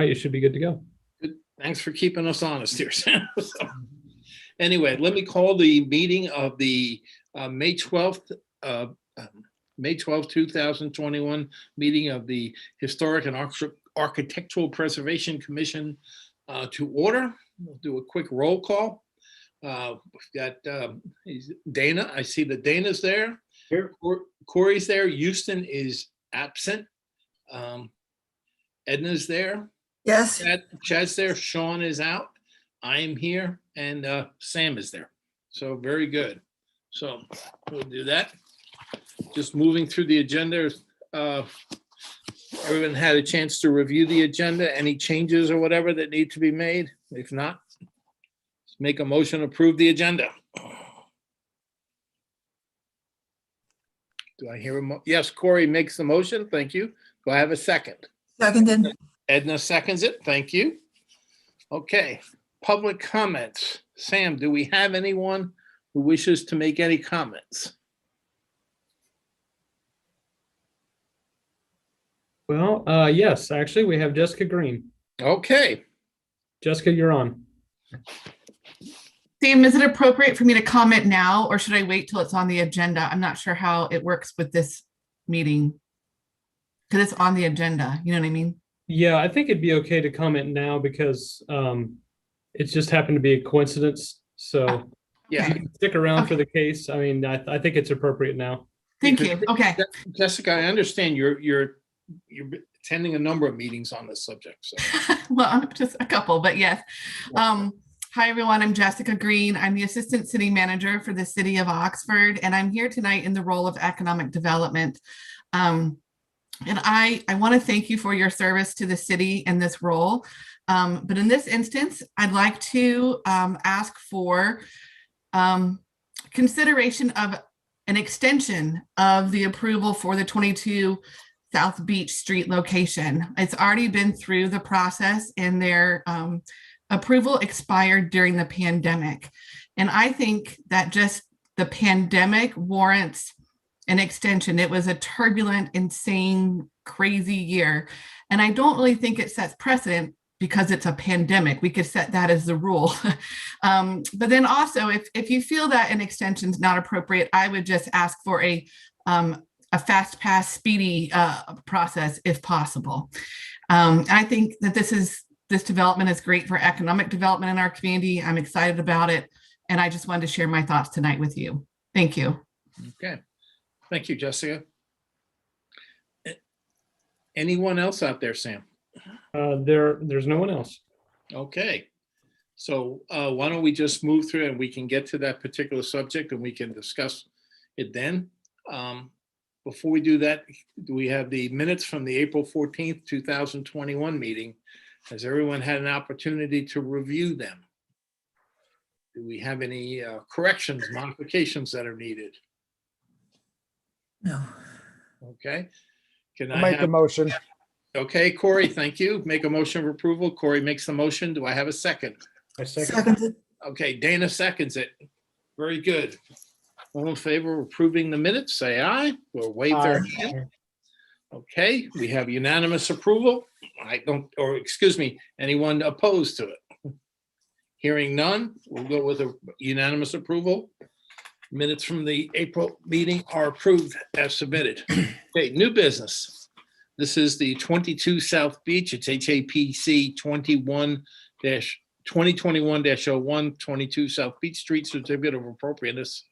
right, you should be good to go. Good. Thanks for keeping us honest here, Sam. So, anyway, let me call the meeting of the May 12th, 2021 meeting of the Historic and Architectural Preservation Commission to order. We'll do a quick roll call. We've got Dana. I see that Dana's there. Here. Corey's there. Houston is absent. Edna's there. Yes. Chad's there. Sean is out. I am here, and Sam is there. So very good. So we'll do that. Just moving through the agenda. Everyone had a chance to review the agenda. Any changes or whatever that need to be made? If not, let's make a motion to approve the agenda. Do I hear a yes, Corey makes the motion. Thank you. Do I have a second? Seconded. Edna seconds it. Thank you. Okay. Public comments. Sam, do we have anyone who wishes to make any comments? Well, yes, actually, we have Jessica Green. Okay. Jessica, you're on. Sam, is it appropriate for me to comment now, or should I wait till it's on the agenda? I'm not sure how it works with this meeting because it's on the agenda. You know what I mean? Yeah, I think it'd be okay to comment now because it's just happened to be a coincidence. So Yeah. you can stick around for the case. I mean, I think it's appropriate now. Thank you. Okay. Jessica, I understand you're attending a number of meetings on this subject. So Well, just a couple, but yes. Hi, everyone. I'm Jessica Green. I'm the Assistant City Manager for the City of Oxford, and I'm here tonight in the role of Economic Development. And I want to thank you for your service to the city in this role. But in this instance, I'd like to ask for consideration of an extension of the approval for the 22 South Beach Street location. It's already been through the process and their approval expired during the pandemic. And I think that just the pandemic warrants an extension. It was a turbulent, insane, crazy year. And I don't really think it sets precedent because it's a pandemic. We could set that as the rule. But then also, if you feel that an extension is not appropriate, I would just ask for a fast pass, speedy process if possible. I think that this development is great for economic development in our community. I'm excited about it. And I just wanted to share my thoughts tonight with you. Thank you. okay. Thank you, Jessica. Anyone else out there, Sam? There's no one else. Okay. So why don't we just move through and we can get to that particular subject and we can discuss it then. Before we do that, we have the minutes from the April 14th, 2021 meeting. Has everyone had an opportunity to review them? Do we have any corrections, modifications that are needed? No. Okay. Can I'll make a motion. Okay, Corey, thank you. Make a motion of approval. Corey makes the motion. Do I have a second? I second. Seconded. Okay, Dana seconds it. Very good. All in favor of approving the minutes, say aye or wave their hand. Okay, we have unanimous approval. Anyone opposed to it? Hearing none, we'll go with a unanimous approval. Minutes from the April meeting are approved as submitted. Okay, new business. This is the 22 South Beach. It's HAPC 2021-01, 22 South Beach Street, certificate of appropriateness.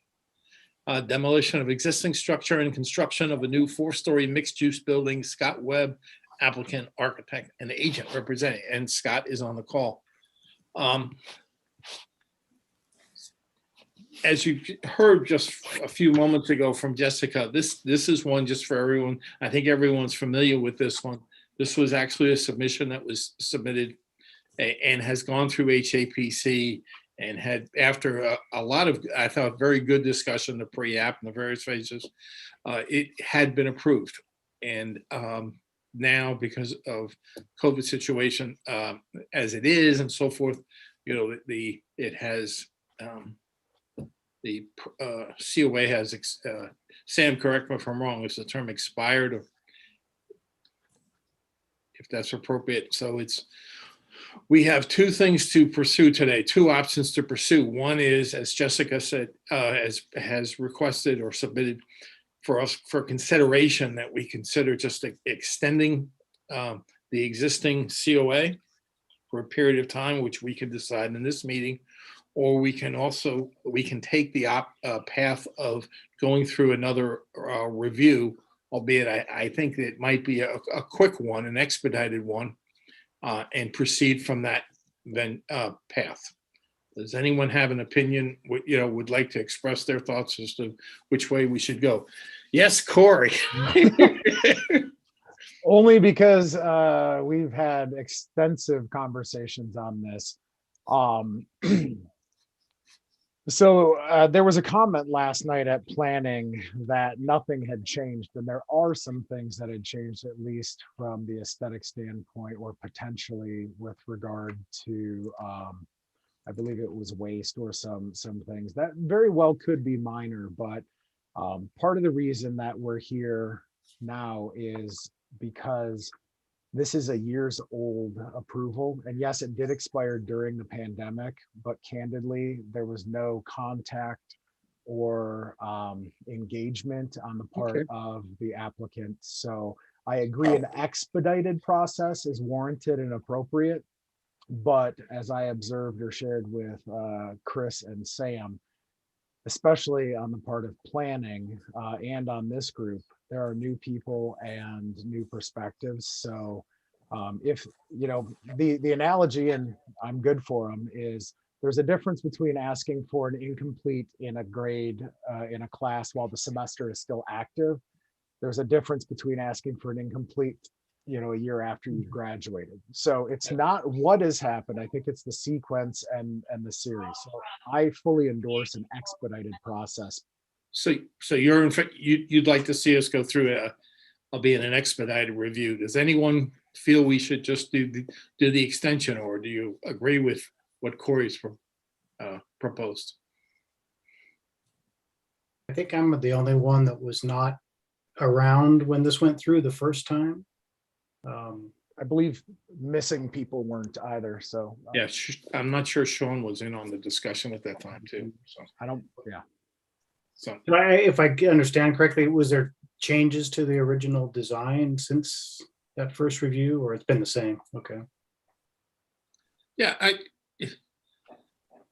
Demolition of existing structure and construction of a new 4-story mixed-use building. Scott Webb, applicant, architect, and agent representing. And Scott is on the call. As you heard just a few moments ago from Jessica, this is one just for everyone. I think everyone's familiar with this one. This was actually a submission that was submitted and has gone through HAPC and had, after a lot of, I thought, very good discussion, the pre-app and the various phases, it had been approved. And now, because of COVID situation as it is and so forth, you know, it has, the COA has, Sam, correct me if I'm wrong, is the term expired? Or if that's appropriate. So we have two things to pursue today, two options to pursue. One is, as Jessica said, has requested or submitted for us for consideration, that we consider just extending the existing COA for a period of time, which we can decide in this meeting, or we can take the path of going through another review, albeit I think it might be a quick one, an expedited one, and proceed from that path. Does anyone have an opinion, would like to express their thoughts as to which way we should go? Yes, Corey. Only because we've had extensive conversations on this. So there was a comment last night at planning that nothing had changed, and there are some things that had changed, at least from the aesthetic standpoint, or potentially with regard to, I believe it was waste or some things that very well could be minor, but part of the reason that we're here now is because this is a years old approval. And yes, it did expire during the pandemic, but candidly, there was no contact or engagement on the part of the applicant. So I agree, an expedited process is warranted and appropriate. But as I observed or shared with Chris and Sam, especially on the part of planning and on this group, there are new people and new perspectives. So if, the analogy, and I'm good for them, is there's a difference between asking for an incomplete in a grade in a class while the semester is still active. There's a difference between asking for an incomplete, a year after you've graduated. So it's not what has happened. I think it's the sequence and the series. So I fully endorse an expedited process. So you'd like to see us go through albeit an expedited review. Does anyone feel we should just do the extension, or do you agree with what Corey's proposed? I think I'm the only one that was not around when this went through the first time. I believe missing people weren't either. So Yeah, I'm not sure Sean was in on the discussion at that time too. So, So if I understand correctly, was there changes to the original design since that first review, or it's been the same? Okay. yeah,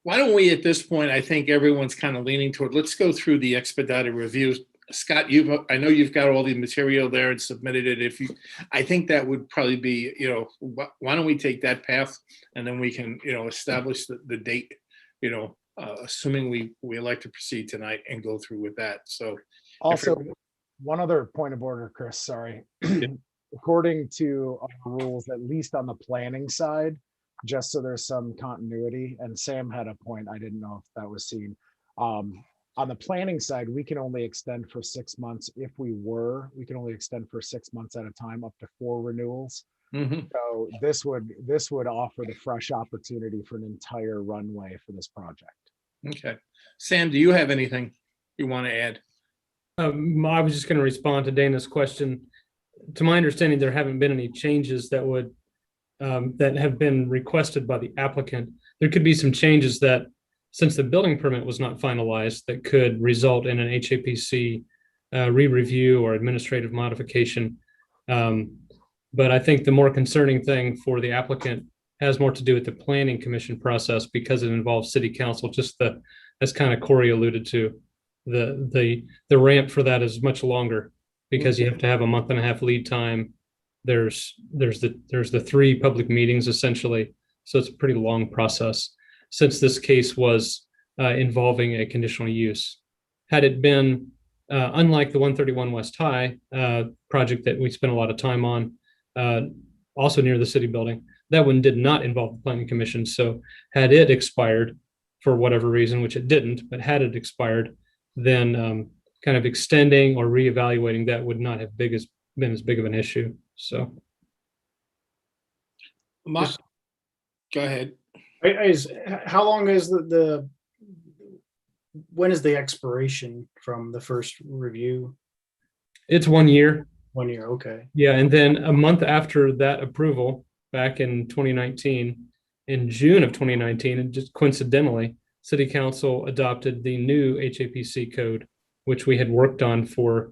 why don't we, at this point, I think everyone's kind of leaning toward, let's go through the expedited reviews. Scott, I know you've got all the material there and submitted it. I think that would probably be, why don't we take that path, and then we can, establish the date, assuming we elect to proceed tonight and go through with that. So also, one other point of order, Chris, sorry. According to our rules, at least on the planning side, just so there's some continuity, and Sam had a point, I didn't know if that was seen. On the planning side, we can only extend for 6 months. We can only extend for 6 months at a time, up to 4 renewals. Mm-hmm. So this would offer the fresh opportunity for an entire runway for this project. Okay. Sam, do you have anything you want to add? I was just going to respond to Dana's question. To my understanding, there haven't been any changes that have been requested by the applicant. There could be some changes that, since the building permit was not finalized, that could result in an HAPC re-review or administrative modification. But I think the more concerning thing for the applicant has more to do with the planning commission process, because it involves city council. Just as kind of Corey alluded to, the ramp for that is much longer, because you have to have a 1.5 month lead time. There's the 3 public meetings essentially, so it's a pretty long process, since this case was involving a conditional use. Had it been unlike the 131 West High project that we spent a lot of time on, also near the city building, that one did not involve the planning commission. So had it expired for whatever reason, which it didn't, but had it expired, then kind of extending or reevaluating that would not have been as big of an issue. So, Go ahead. How long is when is the expiration from the first review? it's 1 year. 1 year, okay. Yeah, and then a month after that approval, back in 2019, in June of 2019, and just coincidentally, City Council adopted the new HAPC code, which we had worked on for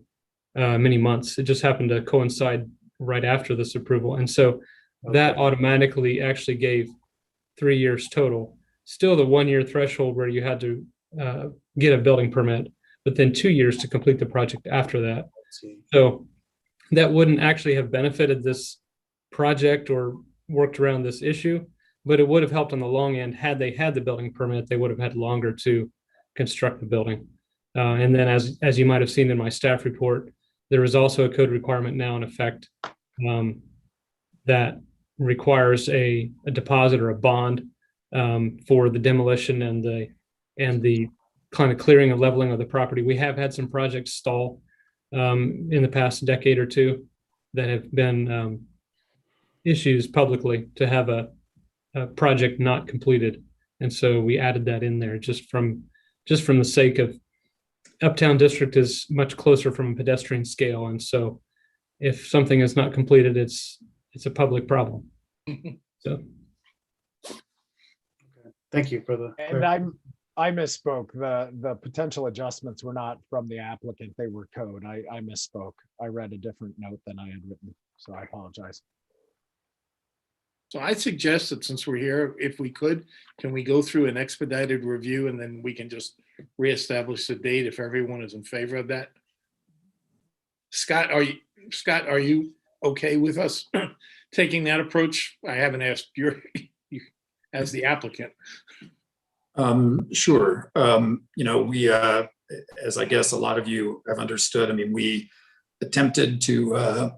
many months. It just happened to coincide right after this approval. And so that Okay. automatically actually gave 3 years total. Still the 1 year threshold where you had to get a building permit, but then 2 years to complete the project after that. Let's see. So that wouldn't actually have benefited this project or worked around this issue, but it would have helped on the long end. Had they had the building permit, they would have had longer to construct the building. And then as you might have seen in my staff report, there is also a code requirement now in effect that requires a deposit or a bond for the demolition and the kind of clearing and leveling of the property. We have had some projects stall in the past decade or two that have been issues publicly to have a project not completed. And so we added that in there just from the sake of Uptown District is much closer from a pedestrian scale. And so if something is not completed, it's a public problem. So Thank you for the. And I misspoke. The potential adjustments were not from the applicant, they were code. I misspoke. I read a different note than I had written, so I apologize. So I suggest that since we're here, if we could, can we go through an expedited review and then we can just reestablish the date if everyone is in favor of that? Scott, are you okay with us taking that approach? I haven't asked you as the applicant. Sure. We, as I guess a lot of you have understood, I mean, we attempted to,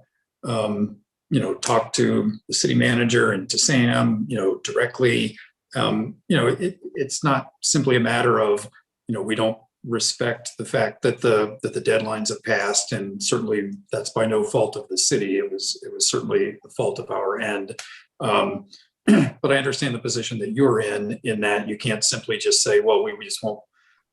talk to the city manager and to Sam, directly. It's not simply a matter of, we don't respect the fact that the deadlines have passed, and certainly that's by no fault of the city. It was certainly the fault of our end. But I understand the position that you're in that you can't simply just say, well, we just won't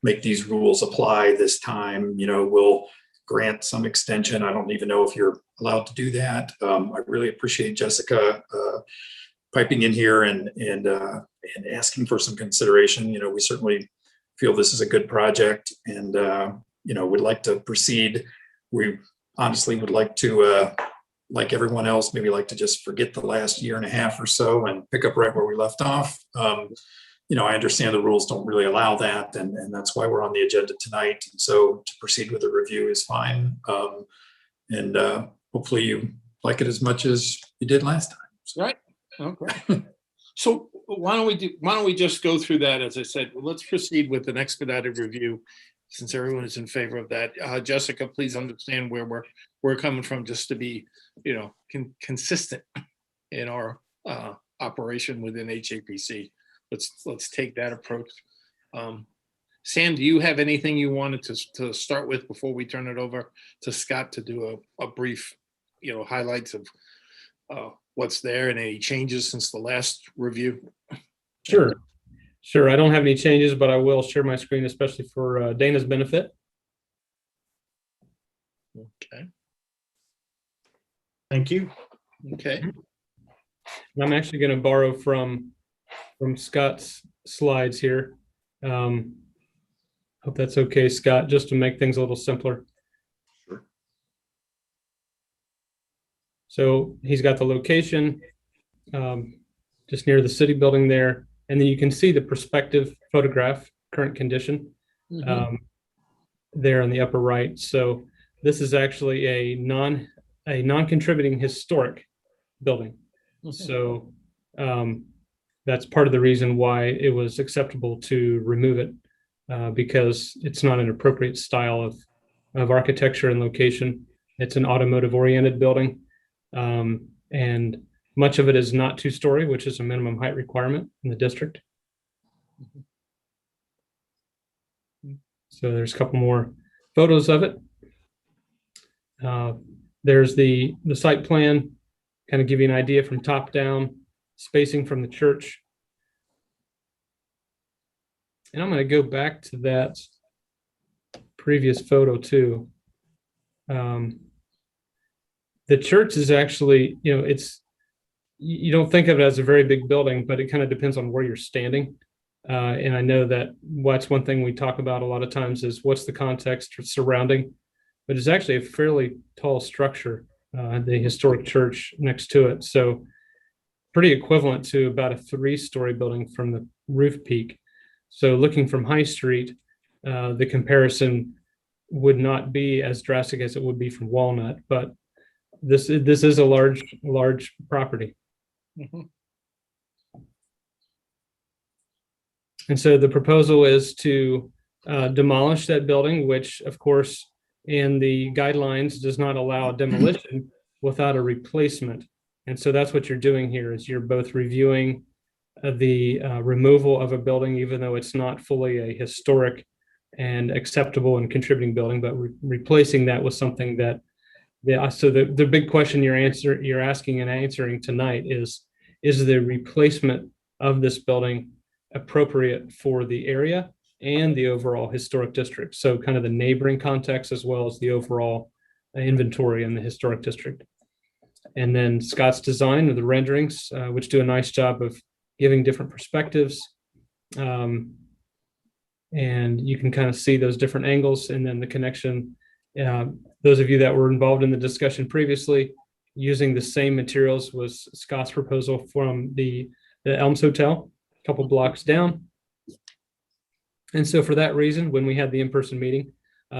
make these rules apply this time. We'll grant some extension. I don't even know if you're allowed to do that. I really appreciate Jessica piping in here and asking for some consideration. We certainly feel this is a good project, and we'd like to proceed. We honestly would like to, like everyone else, maybe like to just forget the last year and a half or so and pick up right where we left off. I understand the rules don't really allow that, and that's why we're on the agenda tonight. And so to proceed with the review is fine. And hopefully you like it as much as you did last time. So. Right. Okay. So why don't we just go through that? As I said, let's proceed with an expedited review since everyone is in favor of that. Jessica, please understand where we're coming from, just to be, consistent in our operation within HAPC. Let's take that approach. Sam, do you have anything you wanted to start with before we turn it over to Scott to do a brief, highlights of what's there and any changes since the last review? Sure. I don't have any changes, but I will share my screen, especially for Dana's benefit. Okay. Thank you. Okay. And I'm actually going to borrow from Scott's slides here. Hope that's okay, Scott, just to make things a little simpler. Sure. So he's got the location just near the city building there. And then you can see the perspective photograph, current condition, there on the upper right. So this is actually a non-contributing historic building. So that's part of the reason why it was acceptable to remove it, because it's not an appropriate style of architecture and location. It's an automotive-oriented building, and much of it is not two-story, which is a minimum height requirement in the district. So there's a couple more photos of it. There's the site plan, kind of give you an idea from top down, spacing from the church. And I'm going to go back to that previous photo too. The church is actually, you don't think of it as a very big building, but it kind of depends on where you're standing. And I know that what's one thing we talk about a lot of times is what's the context surrounding, but it's actually a fairly tall structure, the historic church next to it. So pretty equivalent to about a 3-story building from the roof peak. So looking from High Street, the comparison would not be as drastic as it would be from Walnut, but this is a large property. Mhm. And so the proposal is to demolish that building, which of course in the guidelines does not allow demolition without a replacement. And so that's what you're doing here is you're both reviewing the removal of a building, even though it's not fully a historic and acceptable and contributing building, but replacing that with something that, so the big question you're asking and answering tonight is the replacement of this building appropriate for the area and the overall historic district? So kind of the neighboring context as well as the overall inventory in the historic district. And then Scott's design or the renderings, which do a nice job of giving different perspectives. And you can kind of see those different angles and then the connection. Those of you that were involved in the discussion previously, using the same materials was Scott's proposal from the Elms Hotel, a couple blocks down. And so for that reason, when we had the in-person meeting,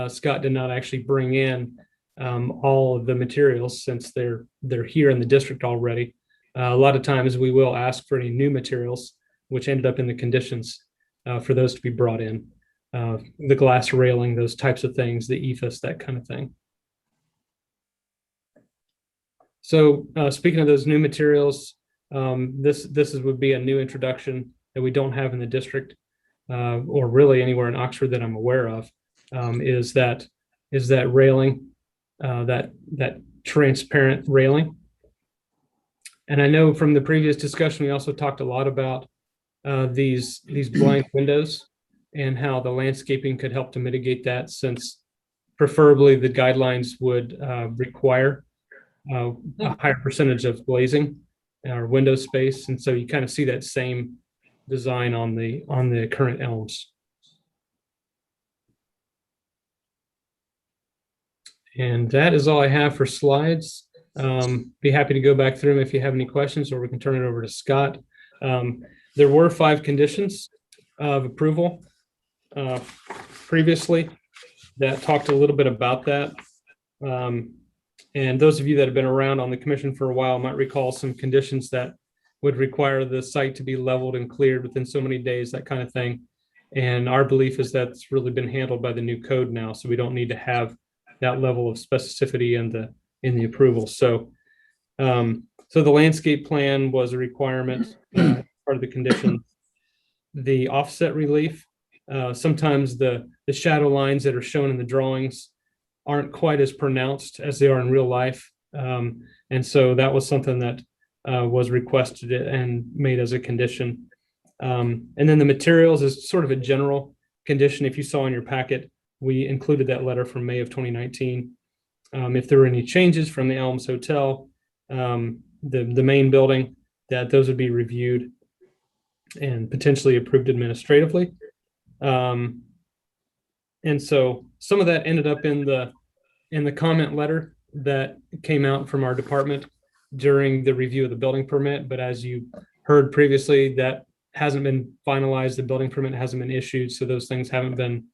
Scott did not actually bring in all of the materials since they're here in the district already. A lot of times we will ask for any new materials, which ended up in the conditions for those to be brought in. The glass railing, those types of things, the ephes, that kind of thing. So speaking of those new materials, this would be a new introduction that we don't have in the district or really anywhere in Oxford that I'm aware of, is that railing, that transparent railing. And I know from the previous discussion, we also talked a lot about these blind windows and how the landscaping could help to mitigate that, since preferably the guidelines would require a higher percentage of glazing or window space. And so you kind of see that same design on the current elms. And that is all I have for slides. Be happy to go back through them if you have any questions, or we can turn it over to Scott. There were 5 conditions of approval previously that talked a little bit about that. And those of you that have been around on the commission for a while might recall some conditions that would require the site to be leveled and cleared within so many days, that kind of thing. And our belief is that's really been handled by the new code now, so we don't need to have that level of specificity in the approval. So, so the landscape plan was a requirement, part of the condition. The offset relief, sometimes the shadow lines that are shown in the drawings aren't quite as pronounced as they are in real life. And so that was something that was requested and made as a condition. And then the materials is sort of a general condition. If you saw in your packet, we included that letter from May of 2019. If there were any changes from the Elms Hotel, the main building, that those would be reviewed and potentially approved administratively. And so some of that ended up in the comment letter that came out from our department during the review of the building permit. But as you heard previously, that hasn't been finalized. The building permit hasn't been issued. So those things haven't been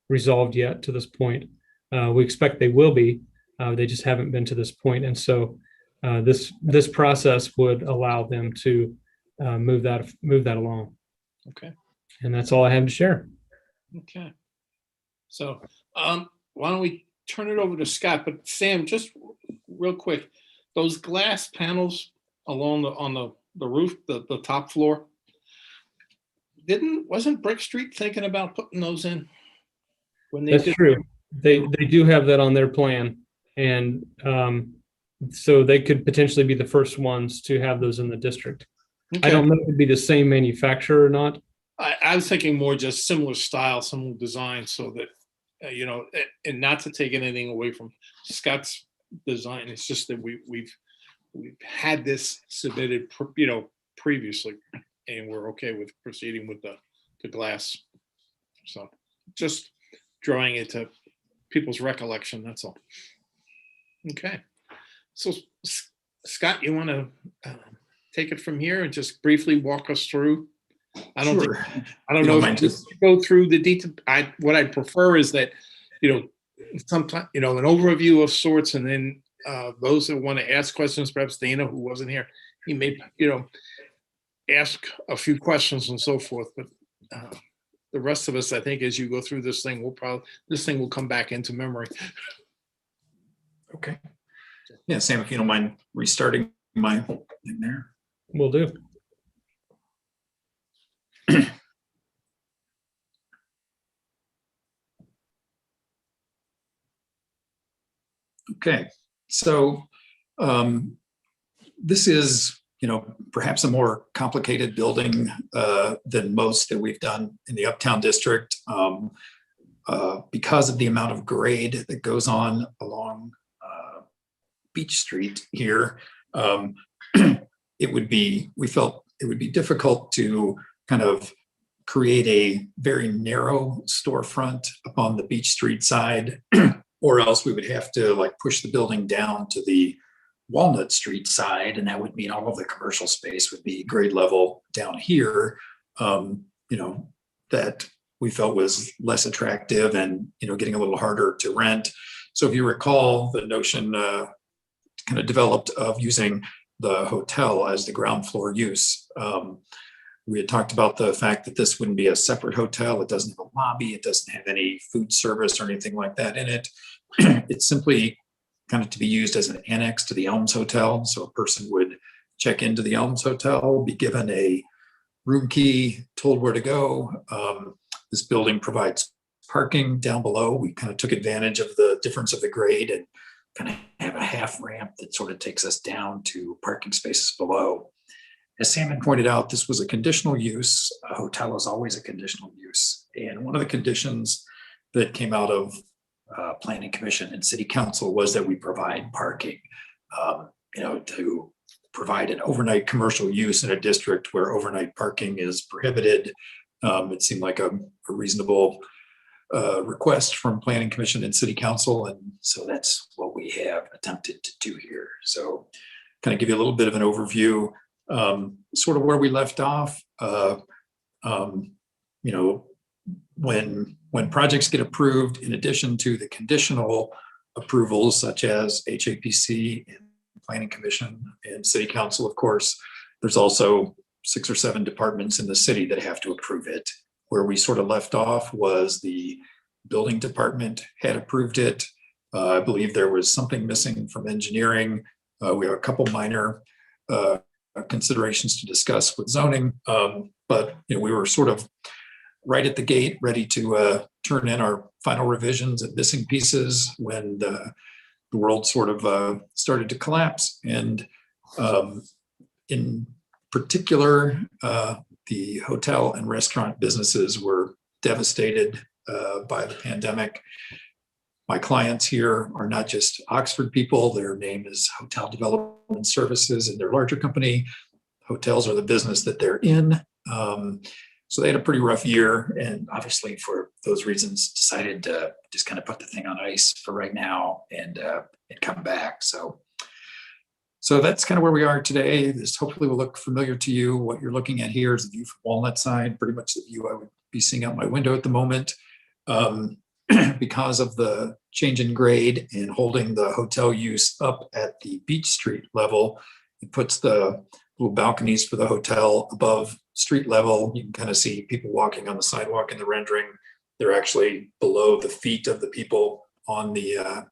resolved yet to this point. We expect they will be. They just haven't been to this point. And so this process would allow them to move that along. Okay. And that's all I have to share. Okay. So why don't we turn it over to Scott? But Sam, just real quick, those glass panels along on the roof, the top floor, wasn't Brick Street thinking about putting those in? When they That's did? true. They do have that on their plan. And so they could potentially be the first ones to have those in the district. Okay. I don't know if it'd be the same manufacturer or not. I was thinking more just similar style, similar design, so that, and not to take anything away from Scott's design. It's just that we've had this submitted, previously, and we're okay with proceeding with the glass. So just drawing it to people's recollection, that's all. Okay. So Scott, you want to take it from here and just briefly walk us through? I don't Sure. know You don't if mind you just- go through the detail. What I'd prefer is that, sometime, an overview of sorts, and then those that want to ask questions, perhaps Dana, who wasn't here, he may, ask a few questions and so forth. But the rest of us, I think, as you go through this thing, this thing will come back into memory. Okay. Yeah, Sam, if you don't mind restarting my thing there. Will do. Okay, so this is, perhaps a more complicated building than most that we've done in the Uptown District because of the amount of grade that goes on along Beach Street here. We felt it would be difficult to kind of create a very narrow storefront up on the Beach Street side, or else we would have to push the building down to the Walnut Street side, and that would mean all of the commercial space would be grade level down here, that we felt was less attractive and, getting a little harder to rent. So if you recall, the notion kind of developed of using the hotel as the ground floor use. We had talked about the fact that this wouldn't be a separate hotel. It doesn't have a lobby. It doesn't have any food service or anything like that in it. It's simply kind of to be used as an annex to the Elms Hotel. So a person would check into the Elms Hotel, be given a room key, told where to go. This building provides parking down below. We kind of took advantage of the difference of the grade and kind of have a half ramp that sort of takes us down to parking spaces below. As Sam had pointed out, this was a conditional use. A hotel is always a conditional use. And one of the conditions that came out of Planning Commission and City Council was that we provide parking, to provide an overnight commercial use in a district where overnight parking is prohibited. It seemed like a reasonable request from Planning Commission and City Council. And so that's what we have attempted to do here. So kind of give you a little bit of an overview, sort of where we left off. When projects get approved, in addition to the conditional approvals such as HAPC and Planning Commission and City Council, of course, there's also 6 or 7 departments in the city that have to approve it. Where we sort of left off was the building department had approved it. I believe there was something missing from engineering. We have a couple minor considerations to discuss with zoning, but we were sort of right at the gate, ready to turn in our final revisions and missing pieces when the world sort of started to collapse. And in particular, the hotel and restaurant businesses were devastated by the pandemic. My clients here are not just Oxford people. Their name is Hotel Development Services, and their larger company. Hotels are the business that they're in. So they had a pretty rough year, and obviously for those reasons decided to just kind of put the thing on ice for right now and come back. So that's kind of where we are today. This hopefully will look familiar to you. What you're looking at here is the view from Walnut side, pretty much the view I would be seeing out my window at the moment. Because of the change in grade and holding the hotel use up at the Beach Street level, it puts the little balconies for the hotel above street level. You can kind of see people walking on the sidewalk in the rendering. They're actually below the feet of the people on the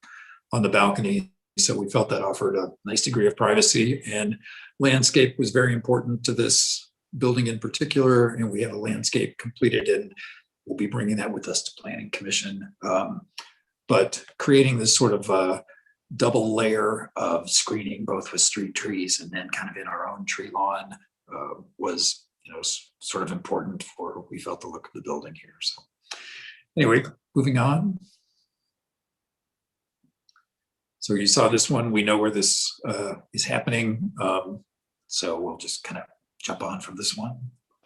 balcony. So we felt that offered a nice degree of privacy, and landscape was very important to this building in particular. And we have a landscape completed, and we'll be bringing that with us to Planning Commission. But creating this sort of double layer of screening, both with street trees and then kind of in our own tree lawn, was sort of important for, we felt, the look of the building here. So anyway, moving on. So you saw this one, we know where this is happening. So we'll just kind of jump on from this one.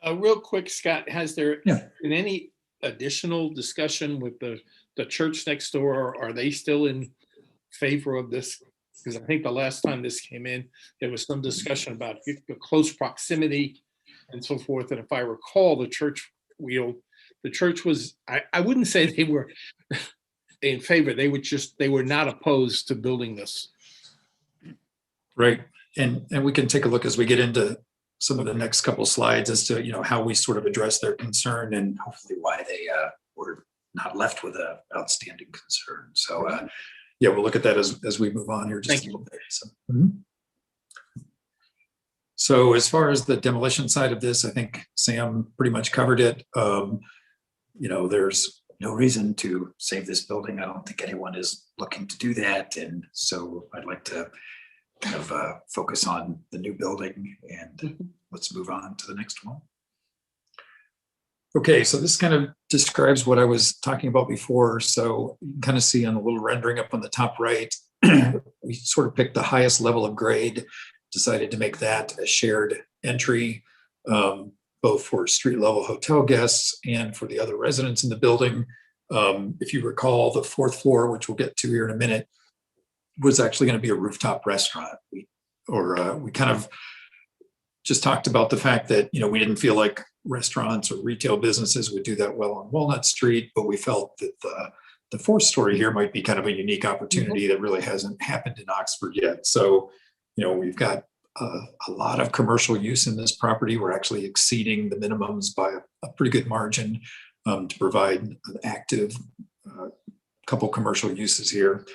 Real quick, Scott, has there Yeah. been any additional discussion with the church next door? Or are they still in favor of this? Because I think the last time this came in, there was some discussion about the close proximity and so forth. And if I recall, the church was, I wouldn't say they were in favor. They were not opposed to building this. Right. And we can take a look as we get into some of the next couple slides as to, how we sort of address their concern and hopefully why they were not left with a outstanding concern. So yeah, we'll look at that as we move on here just a little bit. So as far as the demolition side of this, I think Sam pretty much covered it. There's no reason to save this building. I don't think anyone is looking to do that. And so I'd like to kind of focus on the new building, and let's move on to the next one. Okay, so this kind of describes what I was talking about before. So you can kind of see on the little rendering up on the top right, we sort of picked the highest level of grade, decided to make that a shared entry, both for street level hotel guests and for the other residents in the building. If you recall, the fourth floor, which we'll get to here in a minute, was actually going to be a rooftop restaurant. We kind of just talked about the fact that, we didn't feel like restaurants or retail businesses would do that well on Walnut Street, but we felt that the fourth story here might be kind of a unique opportunity that really hasn't happened in Oxford yet. So, we've got a lot of commercial use in this property. We're actually exceeding the minimums by a pretty good margin to provide an active couple commercial uses here.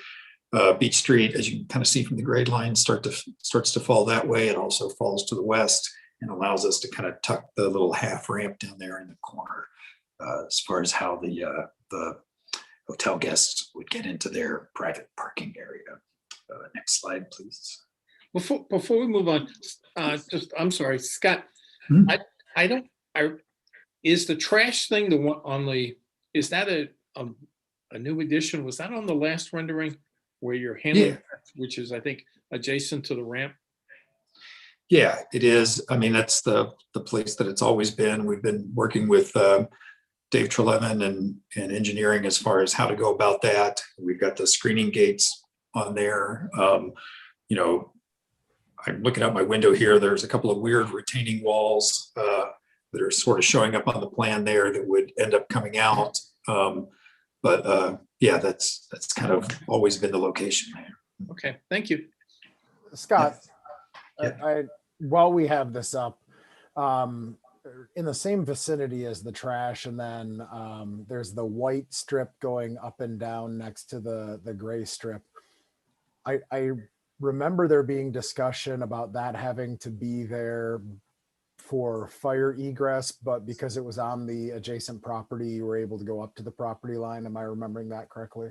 Beach Street, as you can kind of see from the grade line, starts to fall that way. It also falls to the west and allows us to kind of tuck the little half ramp down there in the corner as far as how the hotel guests would get into their private parking area. Next slide, please. Before we move on, I'm sorry, Scott. Hmm. Is the trash thing the one is that a new addition? Was that on the last rendering where you're handling, Yeah. which is, I think, adjacent to the ramp? Yeah, it is. I mean, that's the place that it's always been. We've been working with Dave Trelevin and engineering as far as how to go about that. We've got the screening gates on there. I'm looking out my window here. There's a couple of weird retaining walls that are sort of showing up on the plan there that would end up coming out. Yeah, that's kind of always been the location there. Okay, thank you. Scott, Yeah. While we have this up, in the same vicinity as the trash, and then there's the white strip going up and down next to the gray strip. I remember there being discussion about that having to be there for fire egress, but because it was on the adjacent property, you were able to go up to the property line. Am I remembering that correctly?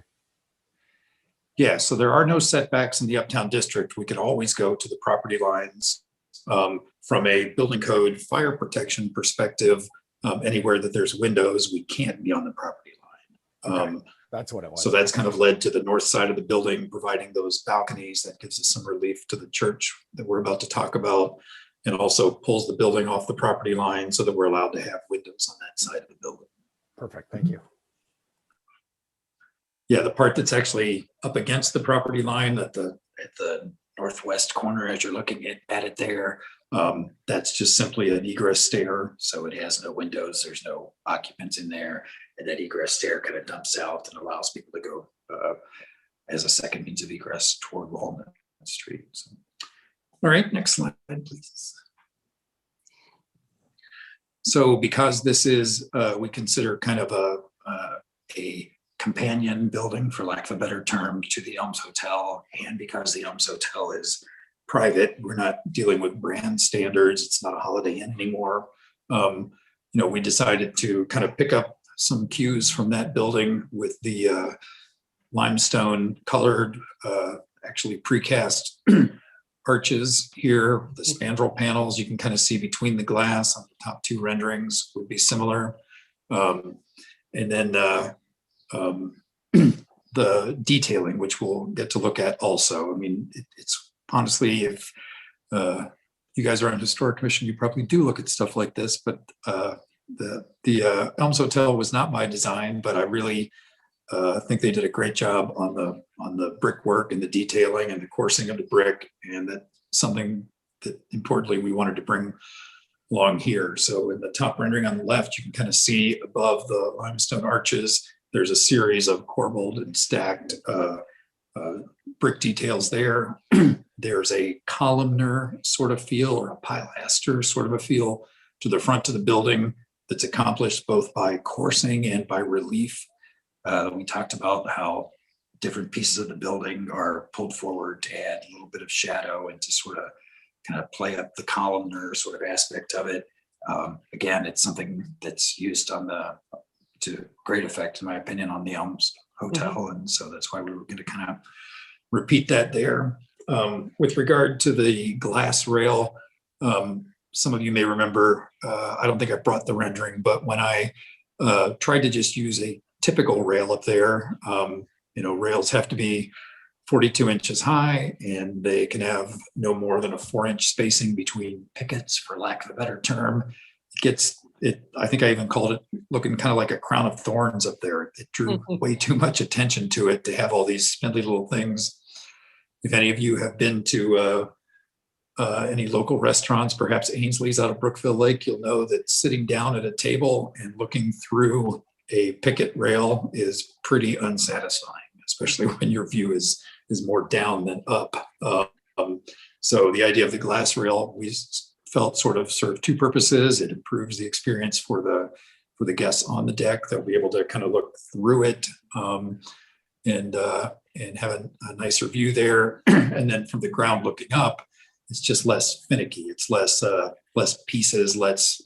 Yeah, so there are no setbacks in the Uptown District. We could always go to the property lines. From a building code fire protection perspective, anywhere that there's windows, we can't be on the property line. Okay, that's what it was. So that's kind of led to the north side of the building, providing those balconies. That gives us some relief to the church that we're about to talk about, and also pulls the building off the property line so that we're allowed to have windows on that side of the building. Perfect, thank you. Yeah, the part that's actually up against the property line at the northwest corner, as you're looking at it there, that's just simply an egress stair. So it has no windows, there's no occupants in there. And that egress stair kind of dumps out and allows people to go as a second means of egress toward Walnut Street. So, all right, next slide, please. So because this is, we consider kind of a companion building, for lack of a better term, to the Elms Hotel, and because the Elms Hotel is private, we're not dealing with brand standards. It's not a Holiday Inn anymore. We decided to kind of pick up some cues from that building with the limestone colored, actually precast arches here, the spandrel panels. You can kind of see between the glass on the top two renderings would be similar. And then the detailing, which we'll get to look at also. I mean, it's honestly, if you guys are on Historic Commission, you probably do look at stuff like this, but the Elms Hotel was not my design, but I really think they did a great job on the brickwork and the detailing and the coursing of the brick, and that's something that importantly we wanted to bring along here. So in the top rendering on the left, you can kind of see above the limestone arches, there's a series of corbelled and stacked brick details there. There's a columnar sort of feel, or a pilaster sort of a feel to the front of the building that's accomplished both by coursing and by relief. We talked about how different pieces of the building are pulled forward to add a little bit of shadow and to sort of kind of play up the columnar sort of aspect of it. Again, it's something that's used to great effect, in my opinion, on the Elms Hotel. And so that's why we were going to kind of repeat that there. With regard to the glass rail, some of you may remember, I don't think I brought the rendering, but when I tried to just use a typical rail up there, rails have to be 42 inches high, and they can have no more than a 4-inch spacing between pickets, for lack of a better term. I think I even called it looking kind of like a crown of thorns up there. It drew way too much attention to it to have all these spindly little things. If any of you have been to any local restaurants, perhaps Ainsley's out of Brookville Lake, you'll know that sitting down at a table and looking through a picket rail is pretty unsatisfying, especially when your view is more down than up. So the idea of the glass rail, we felt sort of served two purposes. It improves the experience for the guests on the deck. They'll be able to kind of look through it and have a nicer view there. And then from the ground looking up, it's just less finicky. It's less pieces, less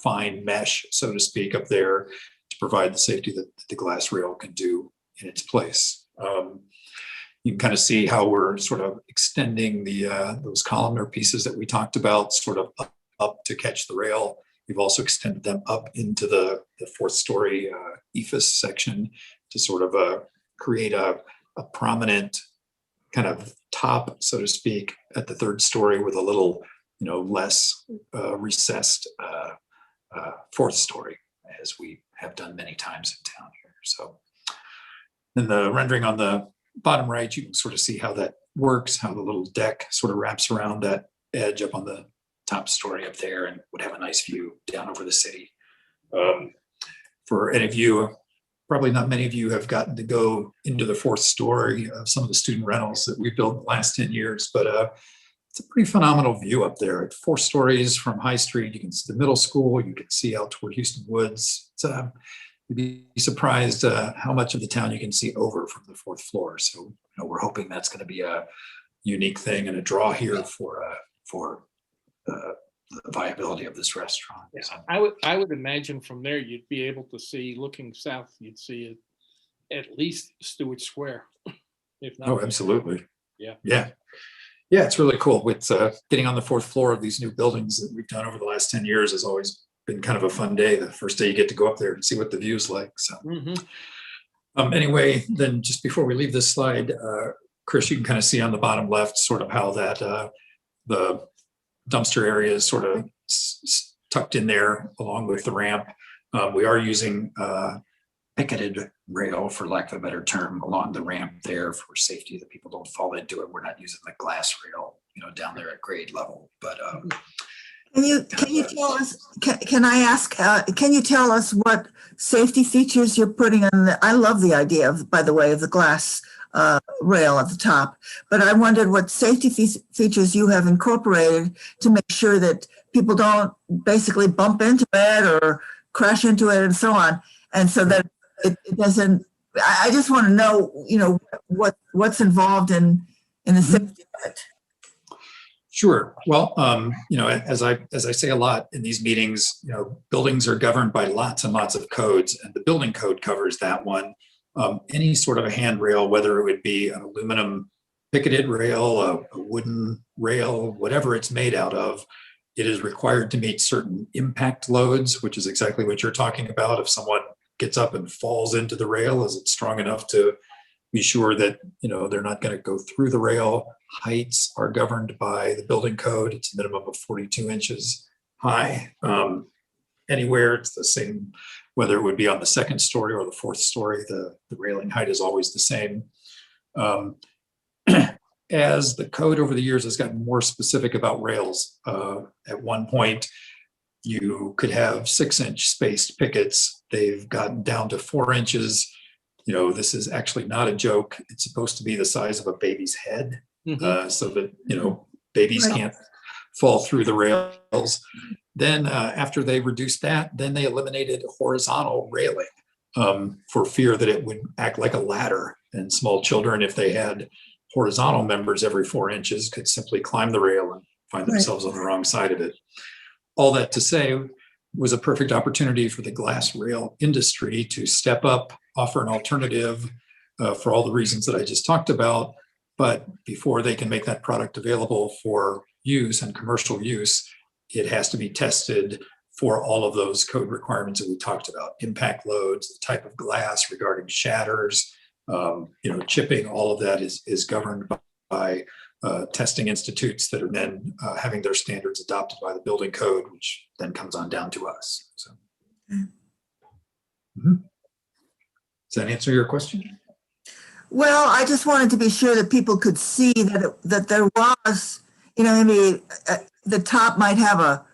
fine mesh, so to speak, up there to provide the safety that the glass rail can do in its place. You can kind of see how we're sort of extending those columnar pieces that we talked about sort of up to catch the rail. We've also extended them up into the fourth story ephes section to sort of create a prominent kind of top, so to speak, at the third story with a little, less recessed fourth story, as we have done many times in town here. So then the rendering on the bottom right, you can sort of see how that works, how the little deck sort of wraps around that edge up on the top story up there and would have a nice view down over the city. For any of you, probably not many of you have gotten to go into the fourth story of some of the student rentals that we've built in the last 10 years, but it's a pretty phenomenal view up there. At 4 stories from High Street, you can see the middle school, you can see out toward Houston Woods. You'd be surprised how much of the town you can see over from the 4th floor. So we're hoping that's going to be a unique thing and a draw here for the viability of this restaurant. Yeah, I would imagine from there you'd be able to see, looking south, you'd see it at least Stewart Square, if not. Oh, absolutely. Yeah. Yeah, it's really cool. With getting on the 4th floor of these new buildings that we've done over the last 10 years has always been kind of a fun day. The first day you get to go up there and see what the view's like. So anyway, then just before we leave this slide, Chris, you can kind of see on the bottom left sort of how that the dumpster area is sort of tucked in there along with the ramp. We are using picketed rail, for lack of a better term, along the ramp there for safety that people don't fall into it. We're not using the glass rail, down there at grade level. But Can you tell us, can I ask, can you tell us what safety features you're putting on I love the idea of, by the way, of the glass rail at the top, but I wondered what safety features you have incorporated to make sure that people don't basically bump into it or crash into it and so on. And so that it doesn't, I just want to know, what's involved in the safety of it. Sure. Well, as I say a lot in these meetings, buildings are governed by lots and lots of codes, and the building code covers that one. Any sort of a handrail, whether it would be an aluminum picketed rail, a wooden rail, whatever it's made out of, it is required to meet certain impact loads, which is exactly what you're talking about. If someone gets up and falls into the rail? Is it strong enough to be sure that, they're not going to go through the rail? Heights are governed by the building code. It's a minimum of 42 inches high. Anywhere, it's the same, whether it would be on the second story or the fourth story, the railing height is always the same. As the code over the years has gotten more specific about rails, at one point, you could have 6-inch spaced pickets. They've gotten down to 4 inches. This is actually not a joke. It's supposed to be the size of a baby's head, so that, babies can't fall through the rails. Then after they reduced that, then they eliminated horizontal railing for fear that it would act like a ladder. And small children, if they had horizontal members every 4 inches, could simply climb the rail and find themselves on the wrong side of it. All that to say, was a perfect opportunity for the glass rail industry to step up, offer an alternative for all the reasons that I just talked about. But before they can make that product available for use and commercial use, it has to be tested for all of those code requirements that we talked about: impact loads, the type of glass regarding shatters, chipping. All of that is governed by testing institutes that are then having their standards adopted by the building code, which then comes on down to us. So, Does that answer your question? Well, I just wanted to be sure that people could see that there was, maybe the top might have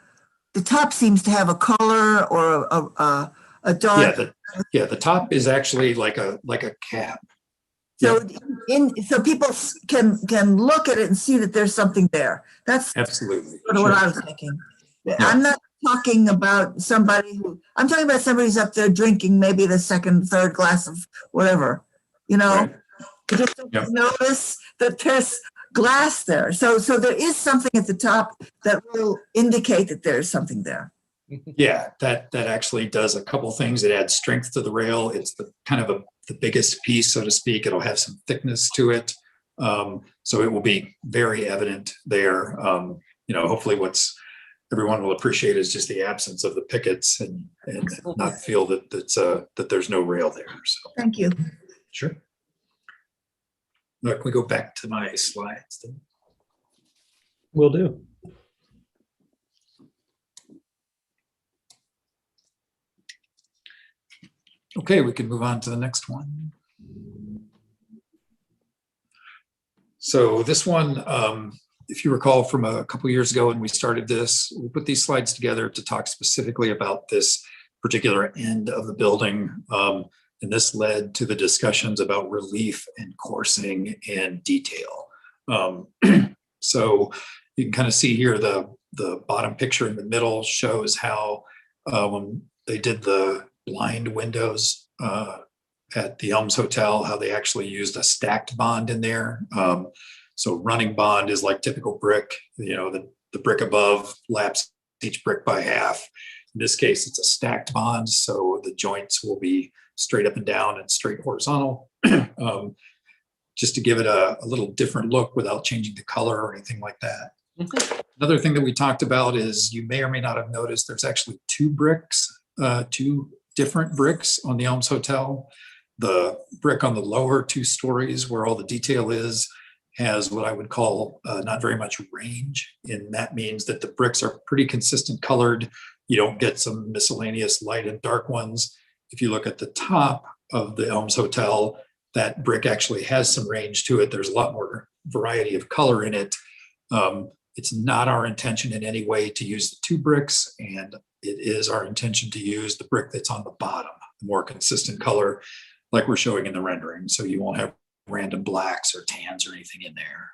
the top seems to have a color or a dark. The top is actually like a cap. So so people can look at it and see that there's something there. That's Absolutely sort of what I was thinking. Yeah. I'm not talking about I'm talking about somebody who's up there drinking maybe the second, third glass of whatever, Right. You just notice that there's glass there. So there is something at the top that will indicate that there's something there. Yeah, that actually does a couple things. It adds strength to the rail. It's the kind of the biggest piece, so to speak. It'll have some thickness to it. So it will be very evident there. Hopefully everyone will appreciate is just the absence of the pickets and not feel that there's no rail there. So Thank you. sure. Now, can we go back to my slides? Will do. Okay, we can move on to the next one. So this one, if you recall from a couple years ago when we started this, we put these slides together to talk specifically about this particular end of the building. And this led to the discussions about relief and coursing and detail. So you can kind of see here the bottom picture in the middle shows how when they did the blind windows at the Elms Hotel, how they actually used a stacked bond in there. So running bond is like typical brick, the brick above laps each brick by half. In this case, it's a stacked bond, so the joints will be straight up and down and straight horizontal, just to give it a little different look without changing the color or anything like that. Another thing that we talked about is you may or may not have noticed there's actually two different bricks on the Elms Hotel. The brick on the lower 2 stories where all the detail is has what I would call not very much range. And that means that the bricks are pretty consistent colored. You don't get some miscellaneous light and dark ones. If you look at the top of the Elms Hotel, that brick actually has some range to it. There's a lot more variety of color in it. It's not our intention in any way to use the 2 bricks, and it is our intention to use the brick that's on the bottom, the more consistent color like we're showing in the rendering. So you won't have random blacks or tans or anything in there.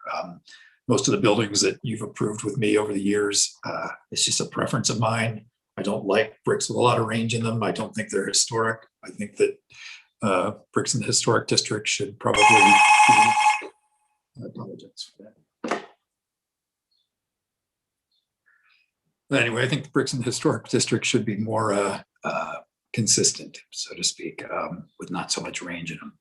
Most of the buildings that you've approved with me over the years, it's just a preference of mine. I don't like bricks with a lot of range in them. I don't think they're historic. I think that bricks in the historic district should probably be, I apologize for that. But anyway, I think the bricks in the historic district should be more consistent, so to speak, with not so much range in them.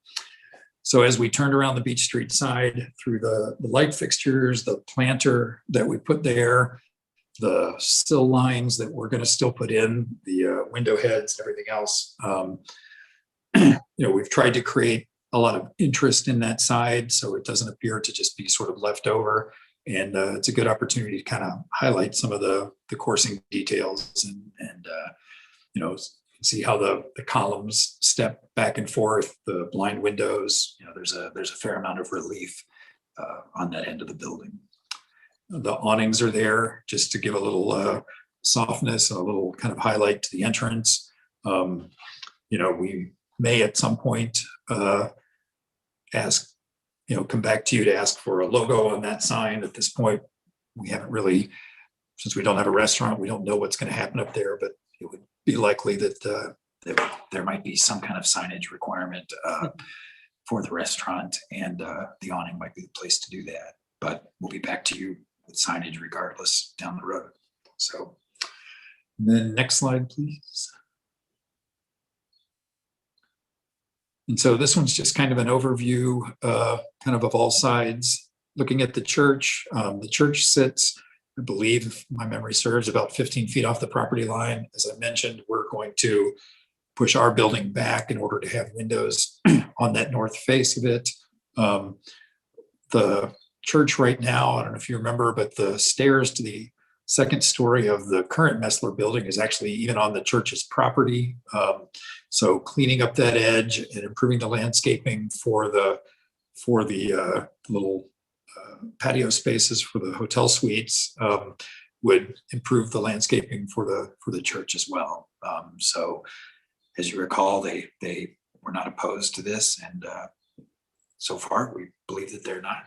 So as we turned around the Beach Street side through the light fixtures, the planter that we put there, the sill lines that we're going to still put in, the window heads, everything else, we've tried to create a lot of interest in that side, so it doesn't appear to just be sort of left over. And it's a good opportunity to kind of highlight some of the coursing details and see how the columns step back and forth, the blind windows. There's a fair amount of relief on that end of the building. The awnings are there just to give a little softness and a little kind of highlight to the entrance. We may at some point ask, come back to you to ask for a logo on that sign. At this point, we haven't really, since we don't have a restaurant, we don't know what's going to happen up there, but it would be likely that there might be some kind of signage requirement for the restaurant, and the awning might be the place to do that. But we'll be back to you with signage regardless down the road. So then next slide, please. And so this one's just kind of an overview kind of all sides. Looking at the church sits, I believe, if my memory serves, about 15 feet off the property line. As I mentioned, we're going to push our building back in order to have windows on that north face of it. The church right now, I don't know if you remember, but the stairs to the second story of the current Messler building is actually even on the church's property. So cleaning up that edge and improving the landscaping for the little patio spaces for the hotel suites would improve the landscaping for the church as well. So as you recall, they were not opposed to this, and so far we believe that they're not.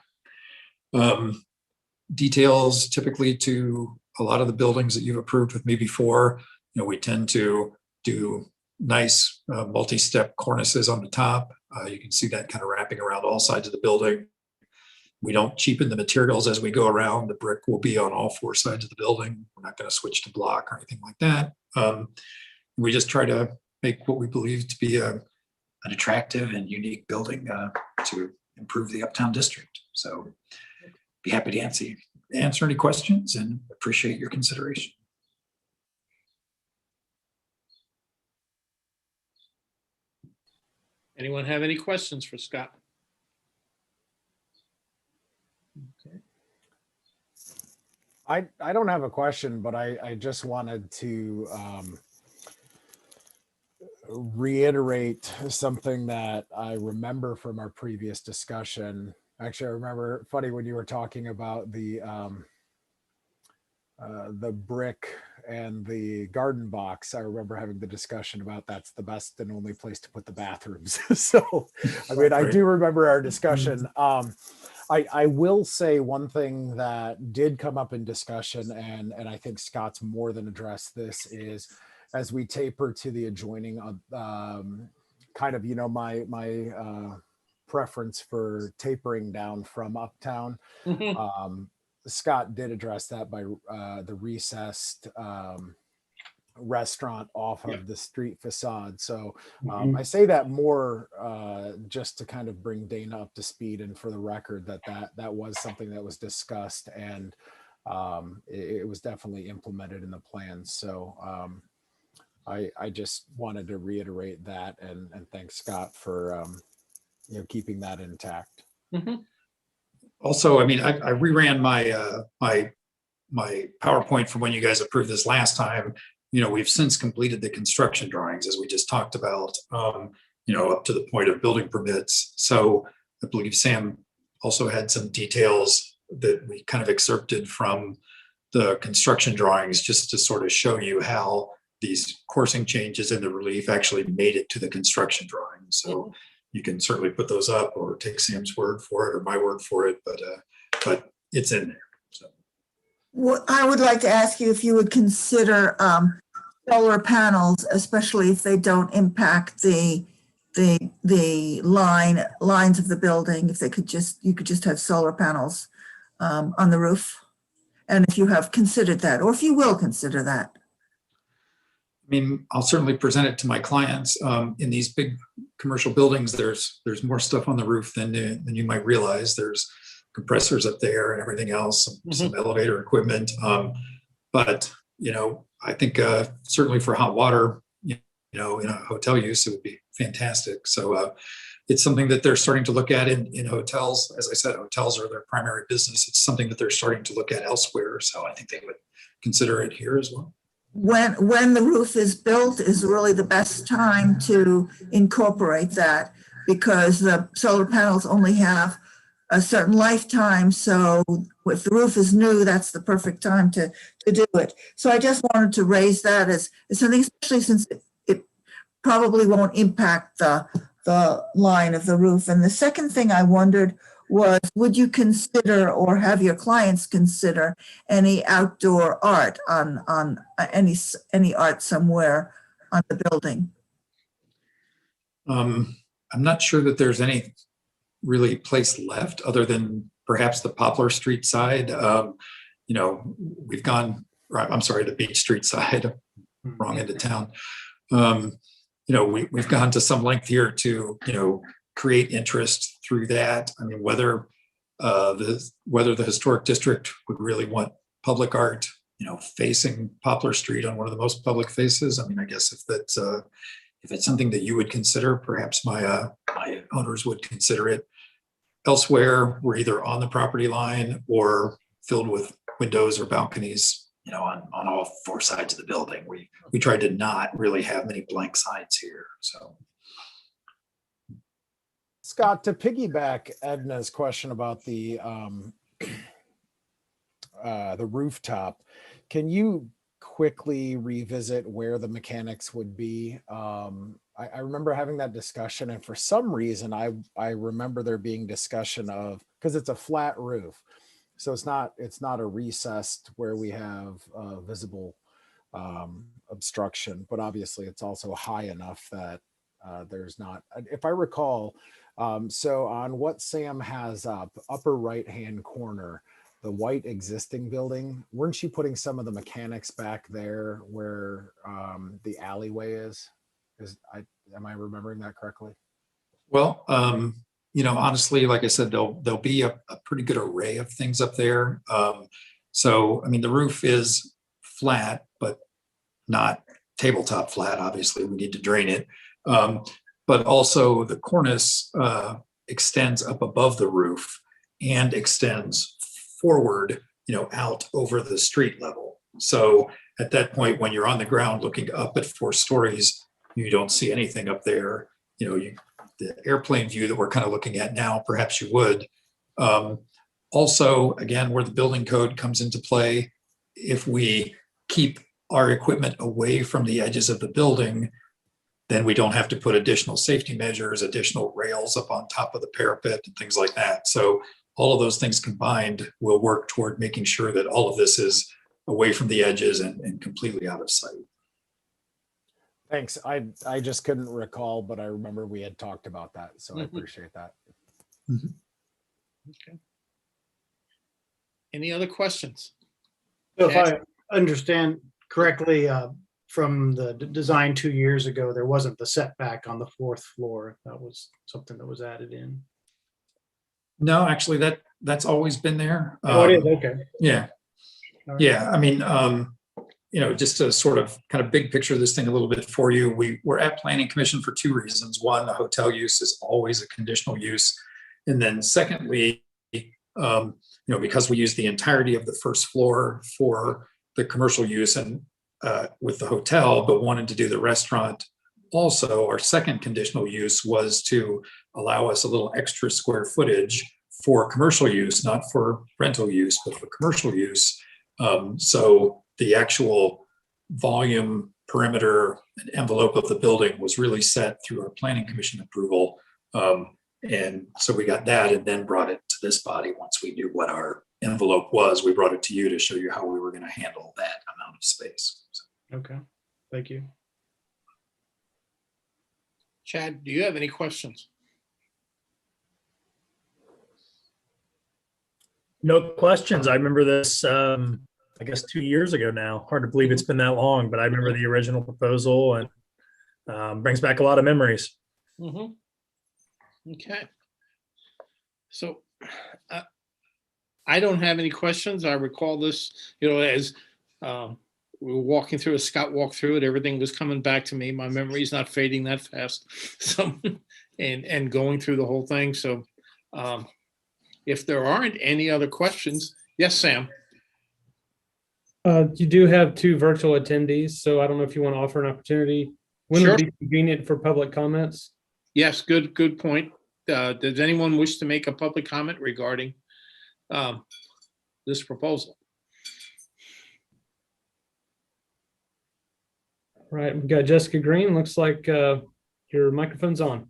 Details typically to a lot of the buildings that you've approved with me before, we tend to do nice multi-step cornices on the top. You can see that kind of wrapping around all sides of the building. We don't cheapen the materials as we go around. The brick will be on all four sides of the building. We're not going to switch to block or anything like that. We just try to make what we believe to be an attractive and unique building to improve the Uptown District. So be happy to answer any questions and appreciate your consideration. Anyone have any questions for Scott? Okay. I don't have a question, but I just wanted to reiterate something that I remember from our previous discussion. Actually, I remember, funny, when you were talking about the brick and the garden box. I remember having the discussion about that's the best and only place to put the bathrooms. So, I mean, I do remember our discussion. I will say one thing that did come up in discussion, and I think Scott's more than addressed this, is as we taper to the adjoining, kind of, my preference for tapering down from Uptown. Scott did address that by the recessed restaurant off of the street facade. So I say that more just to kind of bring Dana up to speed, and for the record that was something that was discussed, and it was definitely implemented in the plan. So I just wanted to reiterate that and thank Scott for keeping that intact. Also, I mean, I reran my my PowerPoint from when you guys approved this last time. We've since completed the construction drawings, as we just talked about, up to the point of building permits. So I believe Sam also had some details that we kind of excerpted from the construction drawings, just to sort of show you how these coursing changes in the relief actually made it to the construction drawings. So you can certainly put those up or take Sam's word for it or my word for it, but it's in there. So. Well, I would like to ask you if you would consider solar panels, especially if they don't impact the lines of the building. If you could just have solar panels on the roof, and if you have considered that, or if you will consider that. I mean, I'll certainly present it to my clients. In these big commercial buildings, there's more stuff on the roof than you might realize. There's compressors up there and everything else, some elevator equipment. But I think certainly for hot water, in a hotel use, it would be fantastic. So it's something that they're starting to look at in hotels. As I said, hotels are their primary business. It's something that they're starting to look at elsewhere. So I think they would consider it here as well. When the roof is built is really the best time to incorporate that, because the solar panels only have a certain lifetime. So if the roof is new, that's the perfect time to do it. So I just wanted to raise that as something, especially since it probably won't impact the line of the roof. And the second thing I wondered was, would you consider, or have your clients consider, any outdoor art on any art somewhere on the building? I'm not sure that there's any really place left other than perhaps the Poplar Street side. We've gone, I'm sorry, the Beach Street side, wrong end of town. We've gone to some length here to, create interest through that. I mean, whether the historic district would really want public art, facing Poplar Street on one of the most public faces. I mean, I guess if it's something that you would consider, perhaps my owners would consider it. Elsewhere, we're either on the property line or filled with windows or balconies, on all four sides of the building. We tried to not really have many blank sides here. So, Scott, to piggyback Edna's question about the rooftop, can you quickly revisit where the mechanics would be? I remember having that discussion, and for some reason I remember there being discussion of, because it's a flat roof, so it's not a recessed where we have visible obstruction, but obviously it's also high enough that there's not, if I recall, so on what Sam has up, upper right hand corner, the white existing building, weren't you putting some of the mechanics back there where the alleyway is? Am I remembering that correctly? well, honestly, like I said, there'll be a pretty good array of things up there. So, I mean, the roof is flat, but not tabletop flat. Obviously, we need to drain it. But also the cornice extends up above the roof and extends forward, out over the street level. So at that point, when you're on the ground looking up at 4 stories, you don't see anything up there. The airplane view that we're kind of looking at now, perhaps you would. Also, again, where the building code comes into play, if we keep our equipment away from the edges of the building, then we don't have to put additional safety measures, additional rails up on top of the parapet and things like that. So all of those things combined will work toward making sure that all of this is away from the edges and completely out of sight. Thanks. I just couldn't recall, but I remember we had talked about that, so I appreciate that. Okay. Any other questions? So if I understand correctly, from the design 2 years ago, there wasn't the setback on the 4th floor. That was something that was added in. No, actually, that's always been there. Oh, it is, okay. Yeah. All right. Yeah. I mean, just to sort of kind of big picture this thing a little bit for you, we're at Planning Commission for 2 reasons. One, the hotel use is always a conditional use. And then secondly, because we use the entirety of the 1st floor for the commercial use and with the hotel, but wanted to do the restaurant also, our second conditional use was to allow us a little extra square footage for commercial use, not for rental use, but for commercial use. So the actual volume, perimeter, and envelope of the building was really set through our Planning Commission approval. And so we got that and then brought it to this body. Once we knew what our envelope was, we brought it to you to show you how we were going to handle that amount of space. So. Okay, thank you. Chad, do you have any questions? No questions. I remember this, I guess 2 years ago now. Hard to believe it's been that long, but I remember the original proposal and brings back a lot of memories. Okay. So I don't have any questions. I recall this, as we were walking through, as Scott walked through it, everything was coming back to me. My memory's not fading that fast. So, and going through the whole thing. So if there aren't any other questions, yes, Sam. You do have two virtual attendees, so I don't know if you want to offer an opportunity. When Sure. would be convenient for public comments? Yes, good point. Does anyone wish to make a public comment regarding this proposal? Right, we've got Jessica Green. Looks like your microphone's on.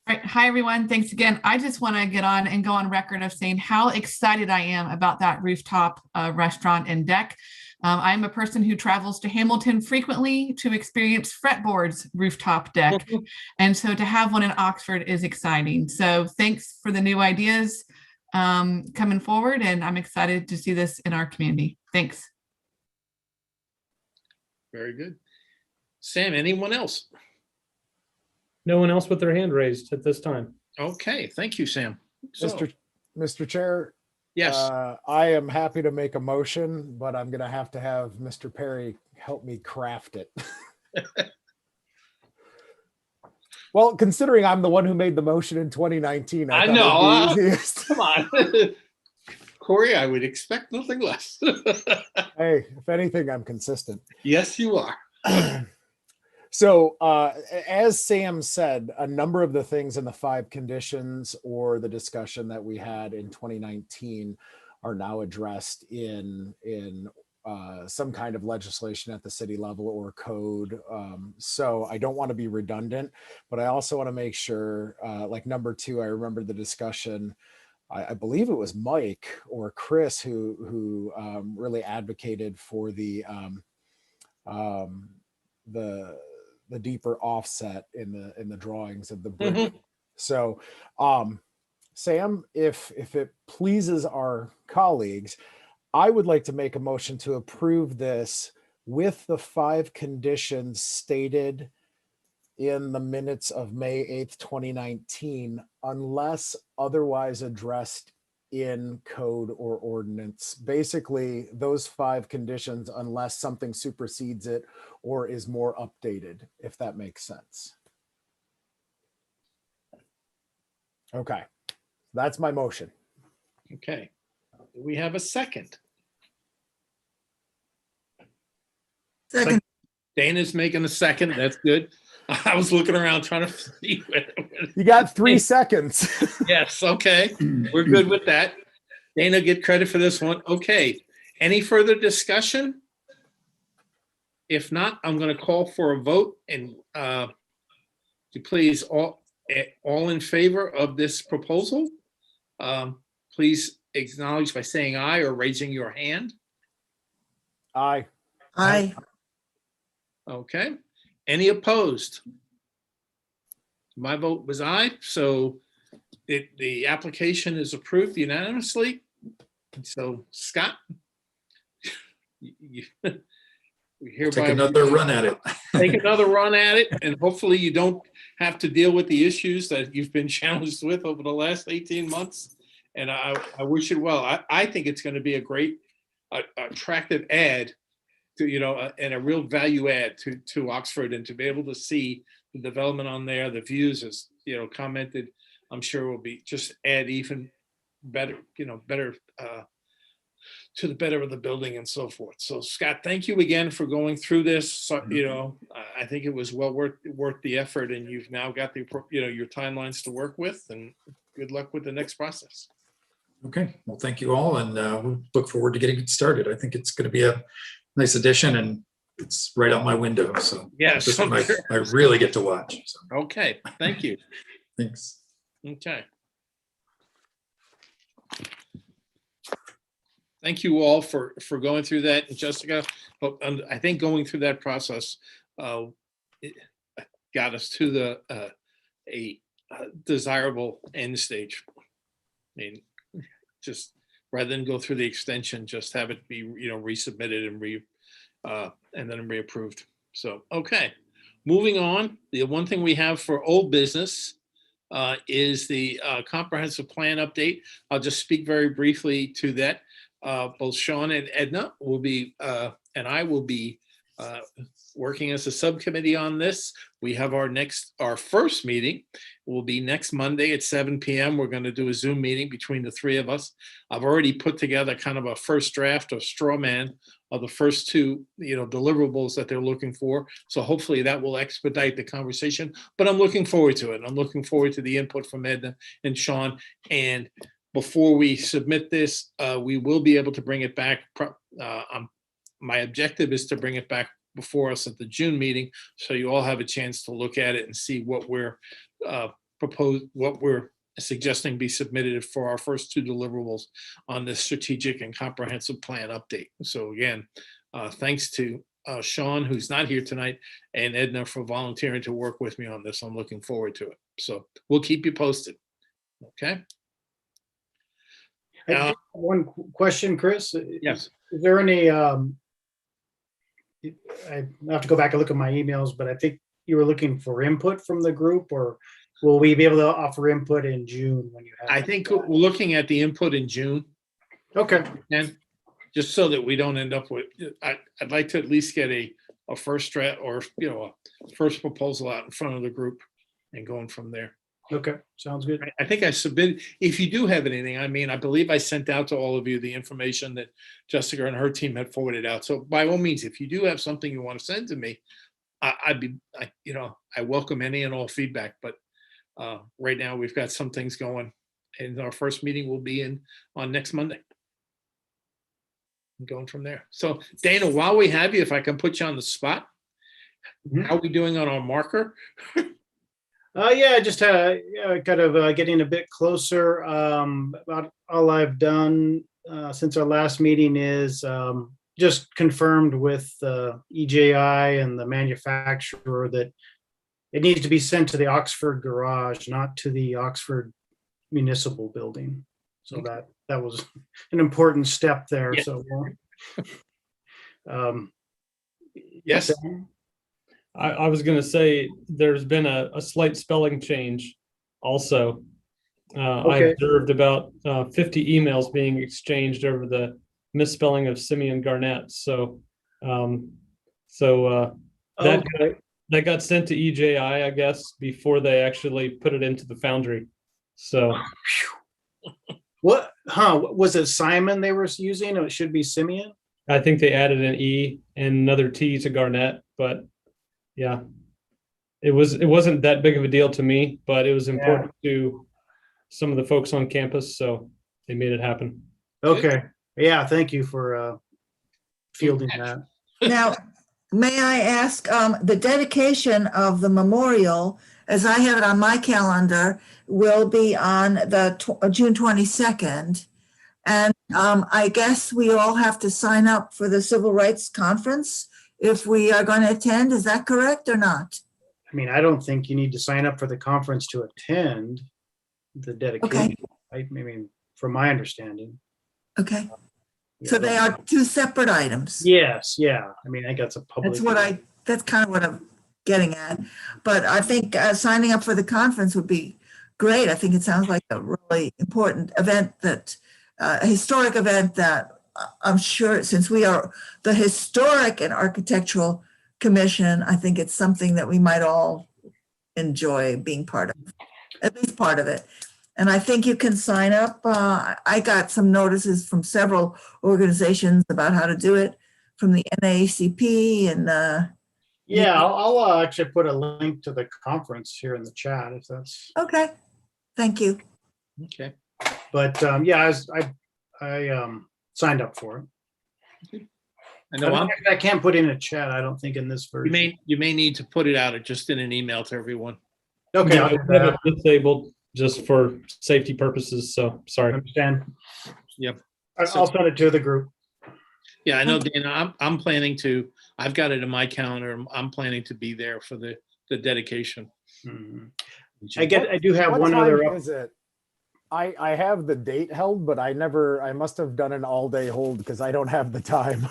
All right. Hi, everyone. Thanks again. I just want to get on and go on record of saying how excited I am about that rooftop restaurant and deck. I'm a person who travels to Hamilton frequently to experience Fretboard's rooftop deck. And so to have one in Oxford is exciting. So thanks for the new ideas coming forward. And I'm excited to see this in our community. Thanks. Very good. Sam, anyone else? No one else with their hand raised at this time. Okay, thank you, Sam. So, Mr. Chair, yes, I am happy to make a motion, but I'm going to have Mr. Perry help me craft it. Well, considering I'm the one who made the motion in 2019, I thought know. it'd be easiest. Come on. Corey, I would expect nothing less. Hey, if anything, I'm consistent. Yes, you are. So, as Sam said, a number of the things in the 5 conditions or the discussion that we had in 2019 are now addressed in some kind of legislation at the city level or code. So I don't want to be redundant, but I also want to make sure, like number 2, I remember the discussion. I believe it was Mike or Chris who really advocated for the deeper offset in the drawings of the brick. Mhm. So, Sam, if it pleases our colleagues, I would like to make a motion to approve this with the 5 conditions stated in the minutes of May 8th, 2019, unless otherwise addressed in code or ordinance. Basically, those 5 conditions, unless something supersedes it or is more updated, if that makes sense. Okay, that's my motion. Okay. We have a second. Second, Dana's making a second. That's good. I was looking around trying to see. You got 3 seconds. Yes, okay. We're good with that. Dana, get credit for this one. Okay. Any further discussion? If not, I'm going to call for a vote, and please, all in favor of this proposal, please acknowledge by saying aye or raising your hand. Aye. aye. Okay. Any opposed? My vote was aye, so the application is approved unanimously. So Scott, we hereby Take another run at it. take another run at it, and hopefully you don't have to deal with the issues that you've been challenged with over the last 18 months. And I wish you well. I think it's going to be a great, attractive add to, and a real value add to Oxford, and to be able to see the development on there, the views, as commented, I'm sure will be just add even better, better to the better of the building and so forth. So Scott, thank you again for going through this. So, I think it was well worth the effort, and you've now got the, your timelines to work with, and good luck with the next process. Okay, well, thank you all, and we'll look forward to getting it started. I think it's going to be a nice addition, and it's right out my window. So Yes. this one I really get to watch. So Okay, thank you. thanks. Okay. Thank you all for going through that. And Jessica, I think going through that process it got us to a desirable end stage. I mean, just rather than go through the extension, just have it be resubmitted and then reapproved. So okay, moving on. The one thing we have for old business is the comprehensive plan update. I'll just speak very briefly to that. Both Sean and Edna will be, and I will be working as a subcommittee on this. We have our first meeting will be next Monday at 7 p.m. We're going to do a Zoom meeting between the three of us. I've already put together kind of a first draft of straw man of the first two, deliverables that they're looking for. So hopefully that will expedite the conversation, but I'm looking forward to it. I'm looking forward to the input from Edna and Sean. And before we submit this, we will be able to bring it back. My objective is to bring it back before us at the June meeting, so you all have a chance to look at it and see what we're suggesting be submitted for our first two deliverables on this strategic and comprehensive plan update. So again, thanks to Sean, who's not here tonight, and Edna for volunteering to work with me on this. I'm looking forward to it. So we'll keep you posted. Okay. One question, Chris. Yes. Is there any, I have to go back and look at my emails, but I think you were looking for input from the group, or will we be able to offer input in June when you have? I think we're looking at the input in June. Okay. And just so that we don't end up with, I'd like to at least get a first draft or, a first proposal out in front of the group and going from there. Okay. Sounds good. I think I submitted, if you do have anything, I believe I sent out to all of you the information that Jessica and her team had forwarded out. So by all means, if you do have something you want to send to me, I welcome any and all feedback, but right now we've got some things going, and our first meeting will be on next Monday. And going from there. So Dana, while we have you, if I can put you on the spot, how are we doing on our marker? Yeah, just kind of getting a bit closer. About all I've done since our last meeting is just confirmed with EJI and the manufacturer that it needs to be sent to the Oxford garage, not to the Oxford municipal building. So that was an important step there. Yeah. So Yes. I was going to say there's been a slight spelling change also. I observed about 50 emails being exchanged over the misspelling of Simeon Garnett. So that got sent to EJI, I guess, before they actually put it into the Foundry. So what? Was it Simon they were using? Or it should be Simeon. I think they added an E and another T to Garnett, but yeah, it wasn't that big of a deal to me, but it was important to some of the folks on campus, so they made it happen. Okay. Yeah, thank you for fielding that. Now, may I ask, the dedication of the memorial, as I have it on my calendar, will be on the June 22nd. And I guess we all have to sign up for the Civil Rights Conference if we are going to attend. Is that correct or not? I mean, I don't think you need to sign up for the conference to attend the dedication. I mean, from my understanding. Okay. So they are two separate items. Yes, yeah. I mean, I think that's a public. That's kind of what I'm getting at. But I think signing up for the conference would be great. I think it sounds like a really important event, a historic event that I'm sure, since we are the Historic and Architectural Commission, I think it's something that we might all enjoy being part of, at least part of it. And I think you can sign up. I got some notices from several organizations about how to do it, from the NAACP and yeah, I'll actually put a link to the conference here in the chat if that's okay. Thank you. Okay. But yeah, I signed up for it. I know I can't put in a chat. I don't think in this version. you may need to put it out just in an email to everyone. Okay, Yeah, I'll do we have that. it disabled just for safety purposes. So I sorry. understand. Yep. I'll send it to the group. Yeah, I know, Dana. I'm planning to. I've got it in my calendar. I'm planning to be there for the dedication. Mhm. I do have What one time other. is it? I have the date held, but I must have done an all-day hold because I don't have the time.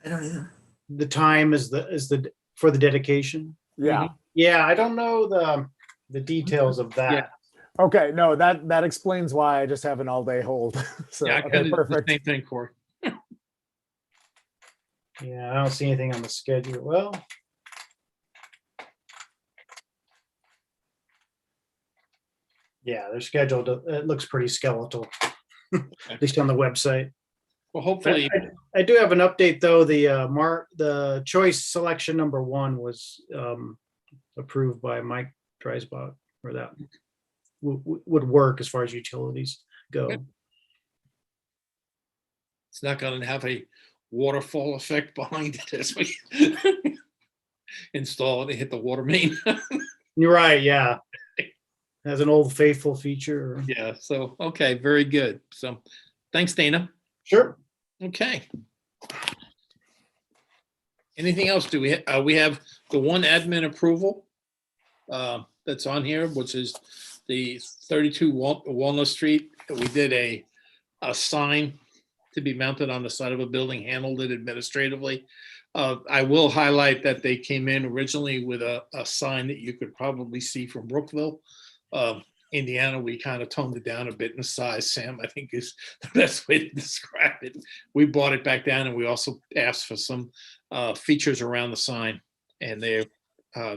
I don't either. The time is the for the dedication. Yeah. Yeah, I don't know the details of that. Yeah. Okay. No, that explains why I just have an all-day hold. So Yeah, I okay, kind of the perfect. same thing, Corey. Yeah, I don't see anything on the schedule. Well, yeah, they're scheduled. It looks pretty skeletal, at least on the website. Well, hopefully, I do have an update though. The choice selection number 1 was approved by Mike Dreisbach, or that would work as far as utilities go. Good. it's not going to have a waterfall effect behind it as we install it and hit the water main. You're right. Yeah, has an old faithful feature. Yeah. So, okay. Very good. So thanks, Dana. Sure. Okay. Anything else? Do we have the one admin approval that's on here, which is the 32 Walnut Street. We did a sign to be mounted on the side of a building, handled it administratively. I will highlight that they came in originally with a sign that you could probably see from Brookville. Indiana, we kind of toned it down a bit in size. Sam, I think, is the best way to describe it. We brought it back down, and we also asked for some features around the sign, and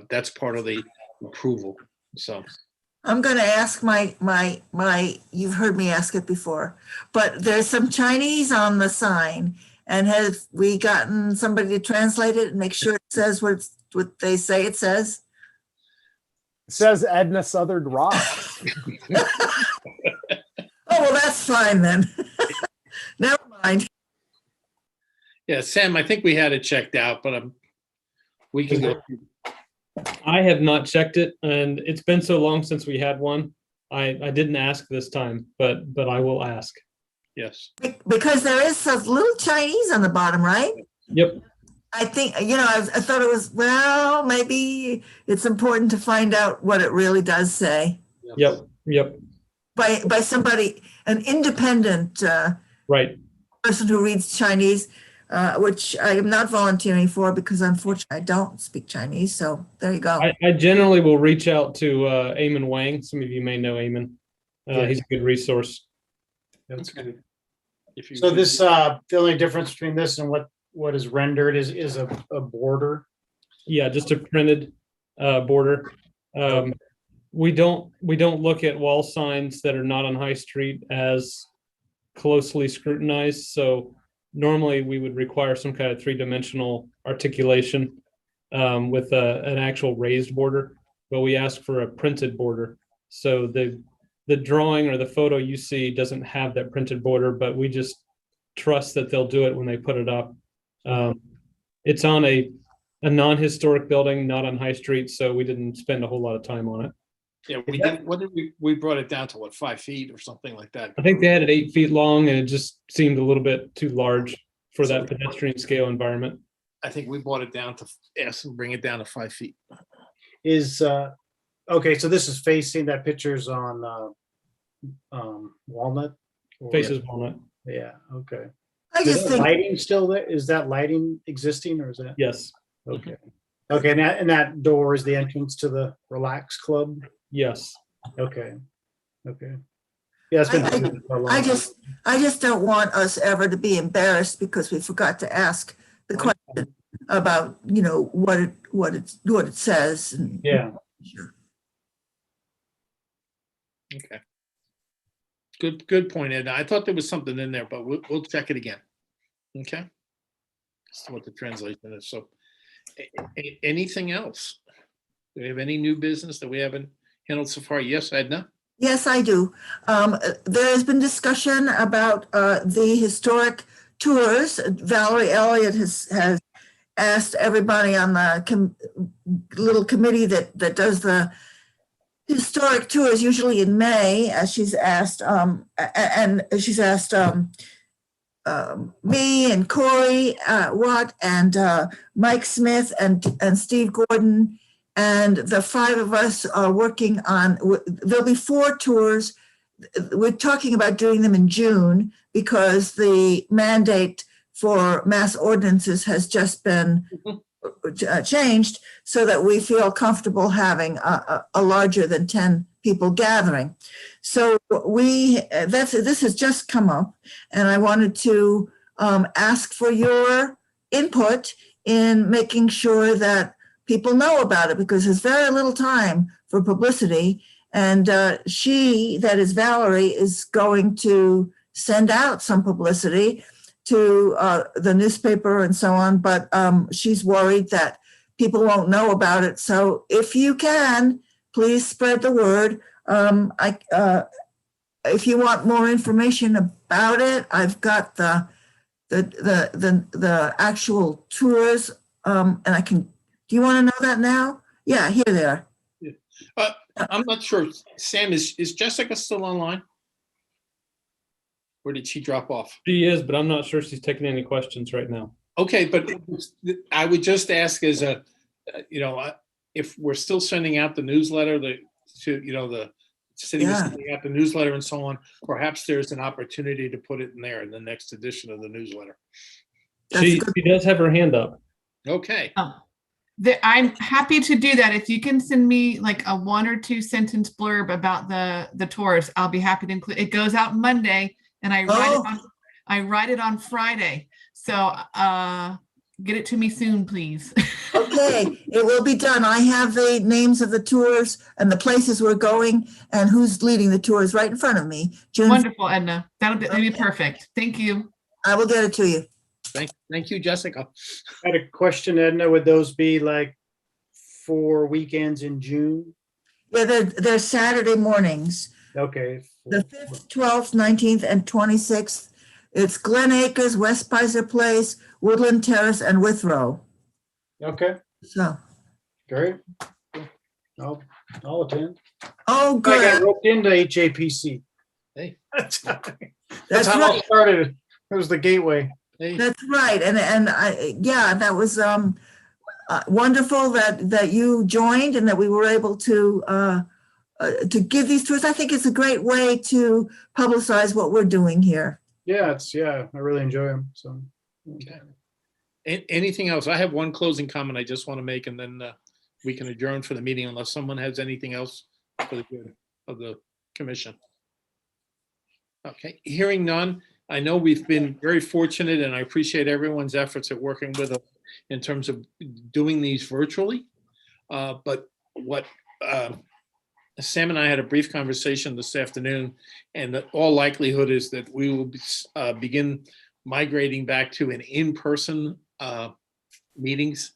that's part of the approval. So I'm going to ask my, you've heard me ask it before, but there's some Chinese on the sign, and have we gotten somebody to translate it and make sure it says what they say it says? It says Edna Southern Rock. Oh, well, that's fine then. Never mind. yeah, Sam, I think we had it checked out, but we can go. I have not checked it, and it's been so long since we had one. I didn't ask this time, but I will ask. Yes. Because there is some little Chinese on the bottom, right? Yep. I think, I thought it was, well, maybe it's important to find out what it really does say Yep. by somebody, an independent Right. person who reads Chinese, which I am not volunteering for because unfortunately I don't speak Chinese. So there you go. I generally will reach out to Eamon Wang. Some of you may know Eamon. He's a good resource. That's good. If you So this, the only difference between this and what is rendered is a border. Yeah, just a printed border. We don't look at wall signs that are not on High Street as closely scrutinized. So normally we would require some kind of 3-dimensional articulation with an actual raised border, but we ask for a printed border. So the drawing or the photo you see doesn't have that printed border, but we just trust that they'll do it when they put it up. It's on a non-historic building, not on High Street, so we didn't spend a whole lot of time on it. Yeah, we did. What did we brought it down to 5 feet or something like that? I think they had it 8 feet long, and it just seemed a little bit too large for that pedestrian scale environment. I think we brought it down to ask them bring it down to 5 feet. Is okay. So this is facing, that picture's on Walnut. Or- Faces Walnut. Yeah. Okay. I Is just that think, lighting still there? Is that lighting existing, or is that? Yes. Okay. Okay. And that door is the entrance to the Relax Club. Yes. Okay. Okay. Yeah, it's been. for a long I time. just don't want us ever to be embarrassed because we forgot to ask the question about, what it says. And- Yeah. Okay. Good point, Ed. I thought there was something in there, but we'll check it again. Okay. That's what the translation is. So anything else? Do we have any new business that we haven't handled so far? Yes, Edna? Yes, I do. There has been discussion about the historic tours. Valerie Elliott has asked everybody on the little committee that does the historic tours, usually in May, as she's asked, and she's asked me and Corey Watt and Mike Smith and Steve Gordon. And the 5 of us are working on, there'll be 4 tours. We're talking about doing them in June because the mandate for mass ordinances has just been changed so that we feel comfortable having a larger than 10 people gathering. So this has just come up, and I wanted to ask for your input in making sure that people know about it, because there's very little time for publicity. And she, that is Valerie, is going to send out some publicity to the newspaper and so on, but she's worried that people won't know about it. So if you can, please spread the word. If you want more information about it, I've got the actual tours, and I can. Do you want to know that now? Yeah, here they are. I'm not sure. Sam, is Jessica still online? Or did she drop off? She is, but I'm not sure she's taking any questions right now. Okay, but I would just ask as a, if we're still sending out the newsletter, the city is sending out the newsletter and so on, perhaps there's an opportunity to put it in there in the next edition of the newsletter. She does have her hand up. Okay. I'm happy to do that. If you can send me like a 1 or 2 sentence blurb about the tours, I'll be happy to include. It goes out Monday, and I write it on Friday. So get it to me soon, please. Okay, it will be done. I have the names of the tours and the places we're going and who's leading the tours right in front of me. Wonderful, Edna. That'll be perfect. Thank you. I will get it to you. Thank you, Jessica. I had a question, Edna. Would those be like for weekends in June? Yeah, they're Saturday mornings. Okay. The 5th, 12th, 19th, and 26th. It's Glen Acres, West Pizer Place, Woodland Terrace, and Withrow. Okay, So, great. I'll attend. oh, I got good. roped into HAPC. Hey. That's That's how it right. all started. It was the gateway. Hey. That's right. And that was wonderful that you joined and that we were able to give these tours. I think it's a great way to publicize what we're doing here. Yeah, I really enjoy them. So. Okay. Anything else? I have one closing comment I just want to make, and then we can adjourn for the meeting unless someone has anything else for the good of the commission. Okay, hearing none. I know we've been very fortunate, and I appreciate everyone's efforts at working with us in terms of doing these virtually. But what Sam and I had a brief conversation this afternoon, and all likelihood is that we will begin migrating back to an in-person meetings.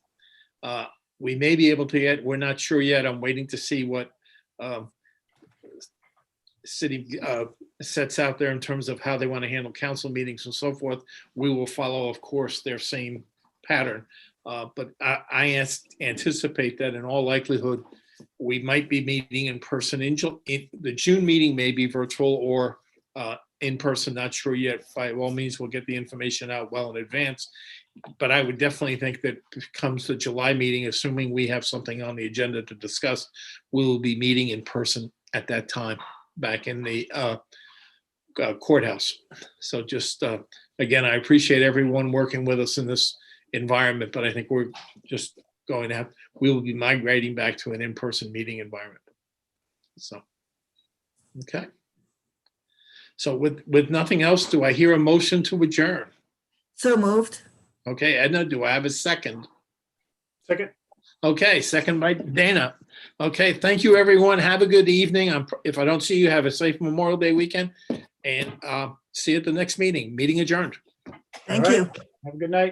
We may be able to yet. We're not sure yet. I'm waiting to see what city sets out there in terms of how they want to handle council meetings and so forth. We will follow, of course, their same pattern. But I anticipate that in all likelihood, we might be meeting in person. The June meeting may be virtual or in person, not sure yet. By all means, we'll get the information out well in advance. But I would definitely think that comes the July meeting, assuming we have something on the agenda to discuss, we will be meeting in person at that time back in the courthouse. So just, again, I appreciate everyone working with us in this environment, but I think we're just going to we will be migrating back to an in-person meeting environment. So, okay. So with nothing else, do I hear a motion to adjourn? So moved. Okay, Edna, do I have a second? Second. Okay, second by Dana. Okay, thank you, everyone. Have a good evening. If I don't see you, have a safe Memorial Day weekend, and see you at the next meeting. Meeting adjourned. Thank All right. you. Have a good night.